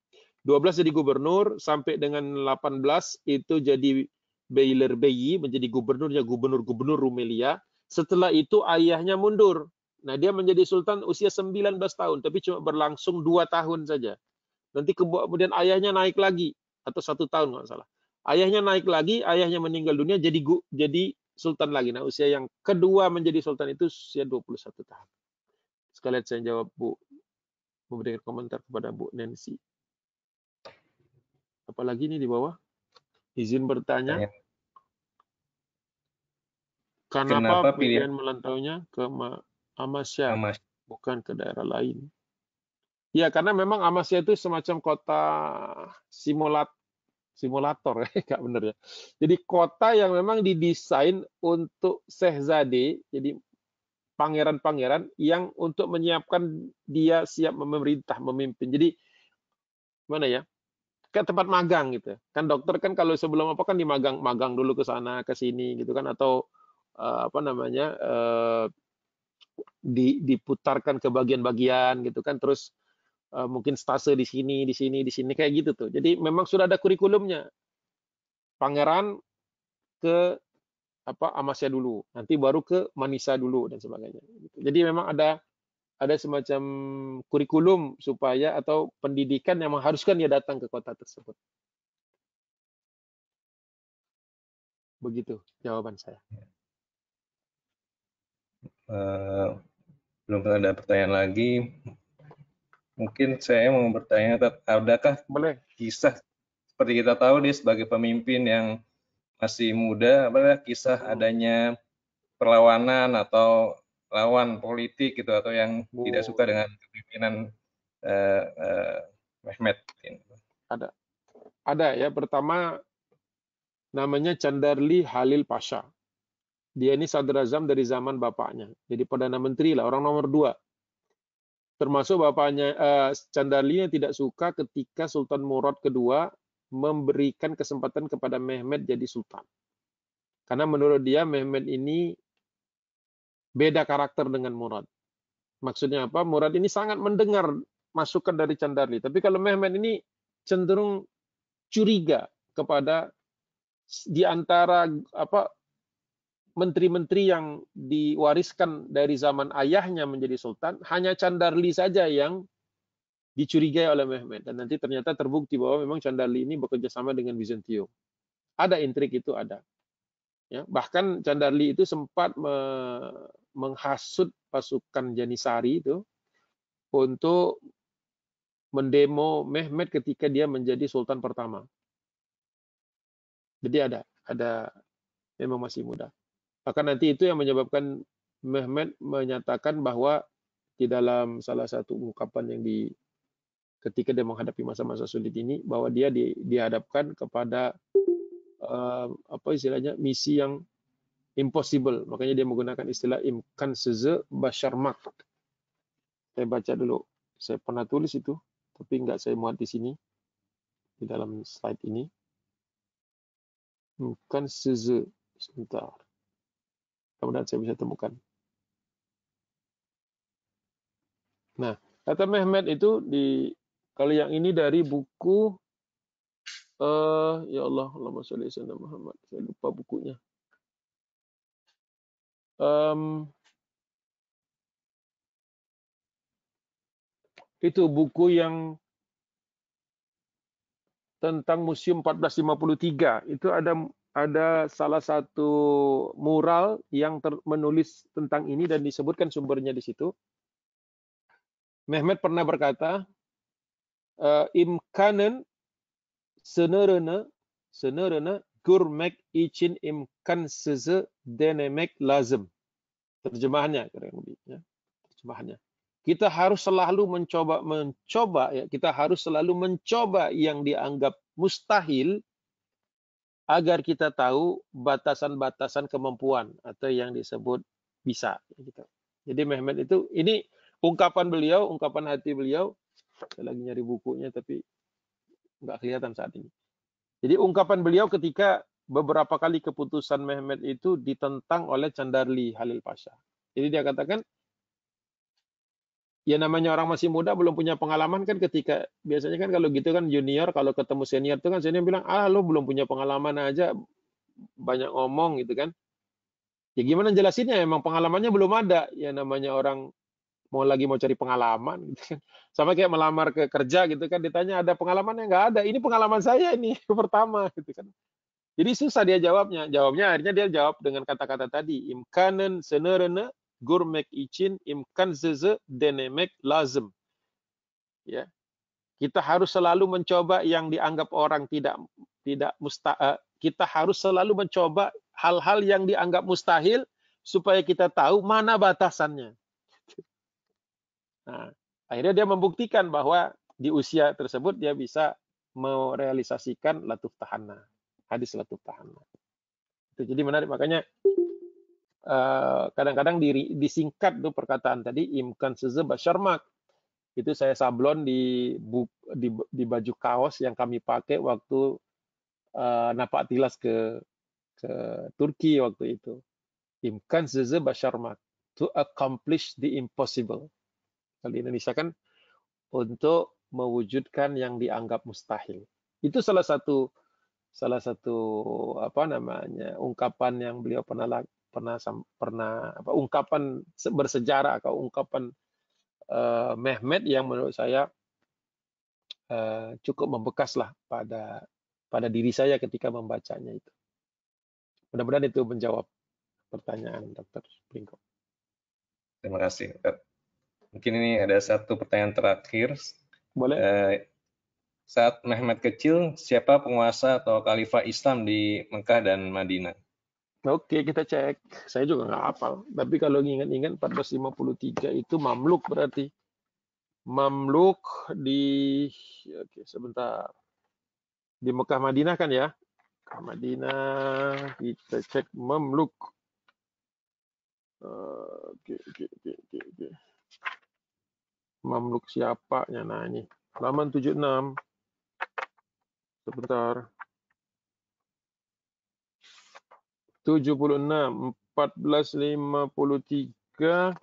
12 jadi gubernur, sampai dengan 18 itu jadi Beylerbeyi, menjadi gubernurnya gubernur Rumelia. Setelah itu ayahnya mundur. Nah, dia menjadi sultan usia 19 tahun, tapi cuma berlangsung 2 tahun saja. Nanti kemudian ayahnya naik lagi, atau 1 tahun nggak salah. Ayahnya naik lagi, ayahnya meninggal dunia, jadi sultan lagi. Nah, usia yang kedua menjadi sultan itu usia 21 tahun. Sekalian saya jawab Bu, memberikan komentar kepada Bu Nancy. Apalagi ini di bawah, izin bertanya, kenapa pilihan melantaunya ke Amasya, bukan ke daerah lain? Ya, karena memang Amasya itu semacam kota simulator, nggak bener ya. Jadi kota yang memang didesain untuk Syehzade, jadi pangeran-pangeran yang untuk menyiapkan dia siap memerintah, memimpin. Jadi mana ya? Kayak tempat magang gitu. Kan dokter kan kalau sebelum apa kan dimagang dulu ke sana ke sini gitu kan, atau diputarkan ke bagian-bagian gitu kan, terus mungkin stase di sini kayak gitu tuh. Jadi memang sudah ada kurikulumnya. Pangeran ke Amasya dulu, nanti baru ke Manisa dulu dan sebagainya. Jadi memang ada semacam kurikulum supaya atau pendidikan yang mengharuskan dia datang ke kota tersebut. Begitu jawaban saya. Belum ada pertanyaan lagi. Mungkin saya mau bertanya, adakah kisah seperti kita tahu dia sebagai pemimpin yang masih muda, apakah kisah adanya perlawanan atau lawan politik gitu, atau yang tidak suka dengan kepemimpinan Mehmet? Ada ya. Pertama namanya Candarli Halil Pasha. Dia ini sadrazam dari zaman bapaknya. Jadi Perdana Menteri lah, orang nomor 2. Termasuk bapaknya Candarli yang tidak suka ketika Sultan Murad II memberikan kesempatan kepada Mehmet jadi sultan. Karena menurut dia Mehmet ini beda karakter dengan Murad. Maksudnya apa? Murad ini sangat mendengar masukan dari Candarli. Tapi kalau Mehmet ini cenderung curiga kepada di antara menteri-menteri yang diwariskan dari zaman ayahnya menjadi sultan, hanya Candarli saja yang dicurigai oleh Mehmet. Dan nanti ternyata terbukti bahwa memang Candarli ini bekerja sama dengan Bizantium. Ada intrik itu, ada. Ya, bahkan Candarli itu sempat menghasut pasukan Janisari itu untuk mendemo Mehmet ketika dia menjadi sultan pertama. Jadi ada memang masih muda. Bahkan nanti itu yang menyebabkan Mehmet menyatakan bahwa di dalam salah satu ungkapan yang ketika dia menghadapi masa-masa sulit ini, bahwa dia dihadapkan kepada istilahnya misi yang impossible. Makanya dia menggunakan istilah imkan seze basharmak. Saya baca dulu. Saya pernah tulis itu, tapi nggak saya muat di sini di dalam slide ini. Imkan seze, sebentar. Kemudian saya bisa temukan. Nah, kata Mehmet itu kalau yang ini dari buku ya Allah, Allahumma sholli ala Muhammad. Saya lupa bukunya. Itu buku yang tentang Museum 1453. Itu ada salah satu mural yang menulis tentang ini dan disebutkan sumbernya di situ. Mehmet pernah berkata, imkanen senerena gurmek için imkansızı denemek lazım. Terjemahannya, terjemahannya. Kita harus selalu mencoba ya, kita harus selalu mencoba yang dianggap mustahil agar kita tahu batasan-batasan kemampuan atau yang disebut bisa gitu. Jadi Mehmet itu, ini ungkapan beliau, ungkapan hati beliau. Saya lagi nyari bukunya tapi nggak kelihatan saat ini. Jadi ungkapan beliau ketika beberapa kali keputusan Mehmet itu ditentang oleh Candarli Halil Pasha. Jadi dia katakan, ya namanya orang masih muda belum punya pengalaman kan, ketika biasanya kan kalau gitu kan junior kalau ketemu senior itu kan senior bilang, lo belum punya pengalaman aja banyak ngomong gitu kan. Ya gimana jelasinnya, emang pengalamannya belum ada. Ya namanya orang mau cari pengalaman gitu kan. Sama kayak melamar ke kerja gitu kan, ditanya ada pengalamannya, nggak ada. Ini pengalaman saya ini pertama gitu kan. Jadi susah dia jawabnya. Jawabnya akhirnya dia jawab dengan kata-kata tadi. Imkanen senerene gurmek için imkan zeze denemek lazım. Ya. Kita harus selalu mencoba yang dianggap orang tidak kita harus selalu mencoba hal-hal yang dianggap mustahil supaya kita tahu mana batasannya. Nah, akhirnya dia membuktikan bahwa di usia tersebut dia bisa merealisasikan latuf tahana, hadis latuf tahana. Itu jadi menarik, makanya kadang-kadang disingkat tuh perkataan tadi imkan seze basyarmak. Itu saya sablon di baju kaos yang kami pakai waktu napak tilas ke Turki waktu itu. Imkan seze basyarmak, to accomplish the impossible. Kalau di Indonesia kan untuk mewujudkan yang dianggap mustahil. Itu salah satu apa namanya ungkapan yang beliau pernah ungkapan bersejarah atau ungkapan Mehmet yang menurut saya cukup membekas lah pada diri saya ketika membacanya itu. Mudah-mudahan itu menjawab pertanyaan Dr. Pringko. Terima kasih, Dr. Mungkin ini ada satu pertanyaan terakhir. Boleh. Saat Mehmet kecil, siapa penguasa atau khalifah Islam di Mekah dan Madinah? Oke, kita cek. Saya juga nggak hafal. Tapi kalau ingat-ingat 1453 itu Mamluk berarti. Mamluk di, oke, sebentar. Di Mekah Madinah kan ya? Madinah, kita cek Mamluk. Oke. Mamluk siapa? Nah ini. Halaman 76. Sebentar. 76, 1453.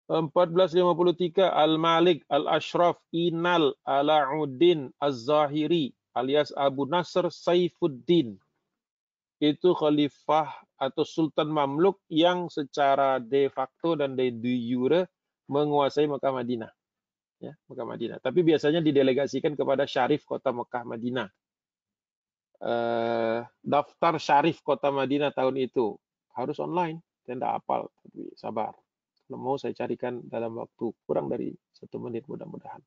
1453 Al-Malik Al-Ashraf Inal Alauddin Az-Zahiri alias Abu Nasr Saifuddin. Itu khalifah atau sultan Mamluk yang secara de facto dan de jure menguasai Mekah Madinah. Ya, Mekah Madinah. Tapi biasanya didelegasikan kepada Syarif kota Mekah Madinah. Daftar Syarif kota Madinah tahun itu harus online. Saya tidak hafal, tapi sabar. Kalau mau saya carikan dalam waktu kurang dari 1 menit mudah-mudahan.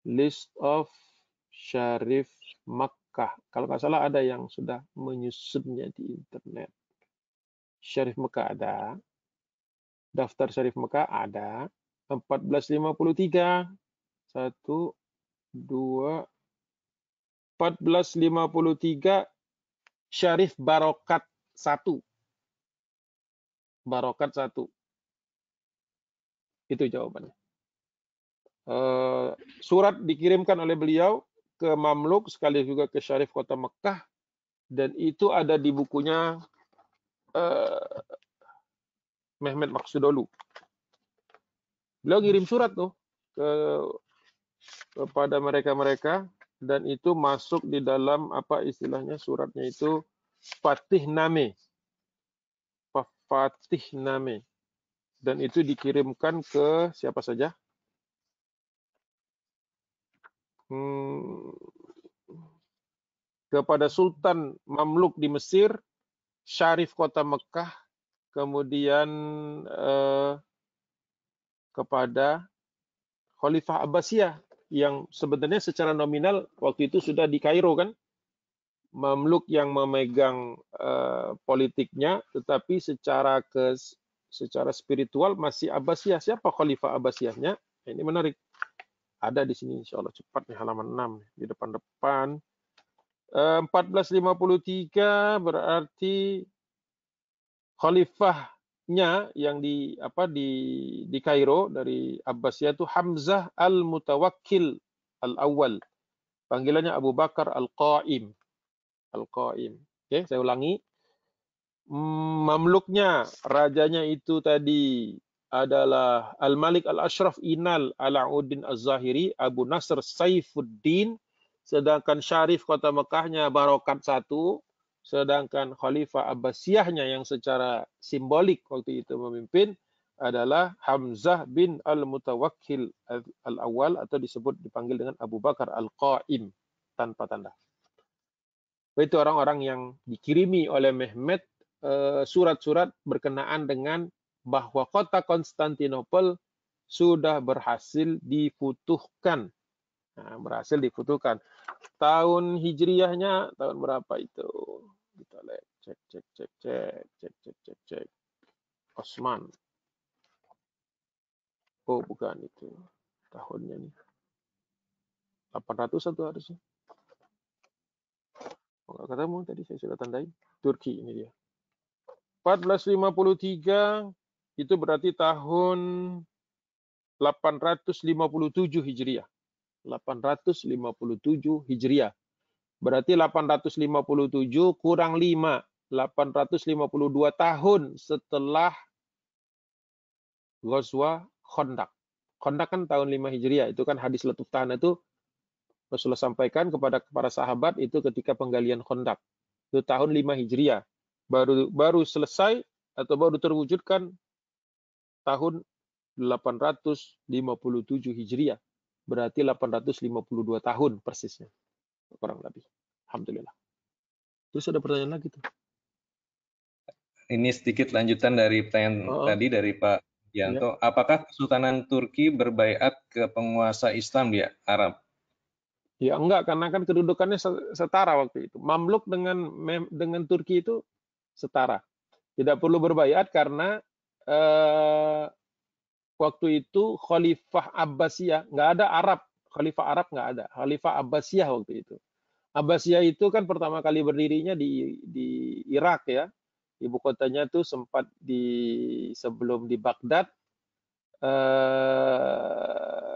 List of Syarif Makkah. Kalau nggak salah ada yang sudah menyusunnya di internet. Syarif Mekah ada. Daftar Syarif Mekah ada. 1453. 1, 2, 1453 Syarif Barokat 1. Barokat 1. Itu jawabannya. Surat dikirimkan oleh beliau ke Mamluk, sekali juga ke Syarif kota Mekah, dan itu ada di bukunya Mehmet Maksudolu. Beliau ngirim surat tuh kepada mereka-mereka, dan itu masuk di dalam apa istilahnya suratnya itu Fatihname. Fatihname. Dan itu dikirimkan ke siapa saja? Kepada Sultan Mamluk di Mesir, Syarif kota Mekah, kemudian kepada Khalifah Abbasiyah yang sebenarnya secara nominal waktu itu sudah di Kairo kan, Mamluk yang memegang politiknya, tetapi secara spiritual masih Abbasiyah. Siapa Khalifah Abbasiyahnya? Ini menarik. Ada di sini insya Allah cepat nih halaman 6 di depan-depan. 1453 berarti khalifahnya yang di Kairo dari Abbasiyah itu Hamzah Al-Mutawakkil Al-Awwal. Panggilannya Abu Bakar Al-Qaim. Al-Qaim. Oke, saya ulangi. Mamluknya, rajanya itu tadi adalah Al-Malik Al-Ashraf Inal Alauddin Az-Zahiri, Abu Nasr Saifuddin, sedangkan Syarif kota Mekahnya Barokat 1, sedangkan Khalifah Abbasiyahnya yang secara simbolik waktu itu memimpin adalah Hamzah bin Al-Mutawakkil Al-Awwal atau dipanggil dengan Abu Bakar Al-Qaim tanpa tanda. Itu orang-orang yang dikirimi oleh Mehmet surat-surat berkenaan dengan bahwa kota Konstantinopel sudah berhasil difutuhkan. Nah, berhasil difutuhkan. Tahun hijriyahnya tahun berapa itu? Kita lihat, cek. Osman. Oh, bukan itu. Tahunnya nih. 800 atau harusnya. Oh, nggak ketemu tadi, saya sudah tandai. Turki ini dia. 1453 itu berarti tahun 857 Hijriah. 857 Hijriah. Berarti 857 kurang 5. 852 tahun setelah Ghazwa Khandaq. Khandaq kan tahun 5 Hijriah. Itu kan hadis letuf tahan itu Rasulullah sampaikan kepada para sahabat itu ketika penggalian Khandaq. Itu tahun 5 Hijriah. Baru selesai atau baru terwujudkan tahun 857 Hijriah. Berarti 852 tahun persisnya. Kurang lebih. Alhamdulillah. Terus ada pertanyaan lagi tuh. Ini sedikit lanjutan dari pertanyaan tadi dari Pak Yanto. Ya. Apakah Kesultanan Turki berbaiat ke penguasa Islam di Arab? Ya enggak, karena kan kedudukannya setara waktu itu. Mamluk dengan Turki itu setara. Tidak perlu berbaiat karena waktu itu Khalifah Abbasiyah, nggak ada Arab. Khalifah Arab nggak ada. Khalifah Abbasiyah waktu itu. Abbasiyah itu kan pertama kali berdirinya di Irak ya. Ibu kotanya tuh sempat sebelum di Baghdad.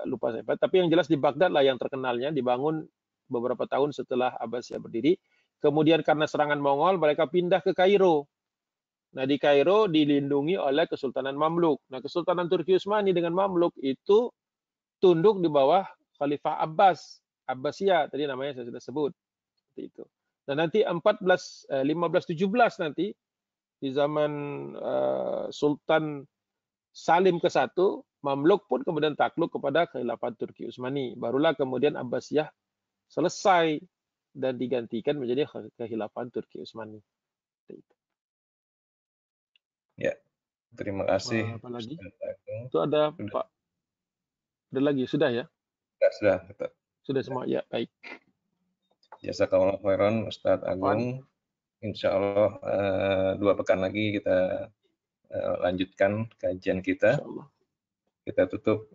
Lupa saya. Tapi yang jelas di Baghdad lah yang terkenalnya, dibangun beberapa tahun setelah Abbasiyah berdiri. Kemudian karena serangan Mongol, mereka pindah ke Kairo. Nah, di Kairo dilindungi oleh Kesultanan Mamluk. Nah, Kesultanan Turki Utsmani dengan Mamluk itu tunduk di bawah Khalifah Abbasiyah, tadi namanya saya sudah sebut. Seperti itu. Nah, nanti 1517 nanti di zaman Sultan Salim ke-1, Mamluk pun kemudian takluk kepada Khilafah Turki Utsmani. Barulah kemudian Abbasiyah selesai dan digantikan menjadi Khilafah Turki Utsmani. Ya, terima kasih. Apa lagi? Itu ada sudah. Pak. Ada lagi? Sudah ya? Sudah. Sudah semua? Ya, baik. Jazakallahu khairan Ustadz Agung. Insya Allah 2 pekan lagi kita lanjutkan kajian kita. Kita tutup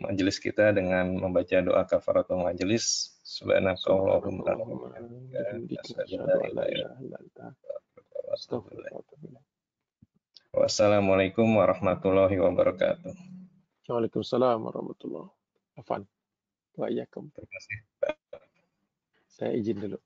majelis kita dengan membaca doa kafaratul majelis. Subhanakallahumma wa bihamdika. Wassalamualaikum warahmatullahi wabarakatuh. Waalaikumsalam warahmatullahi wabarakatuh. Afwan. Wa iyyakum. Terima kasih. Saya izin dulu.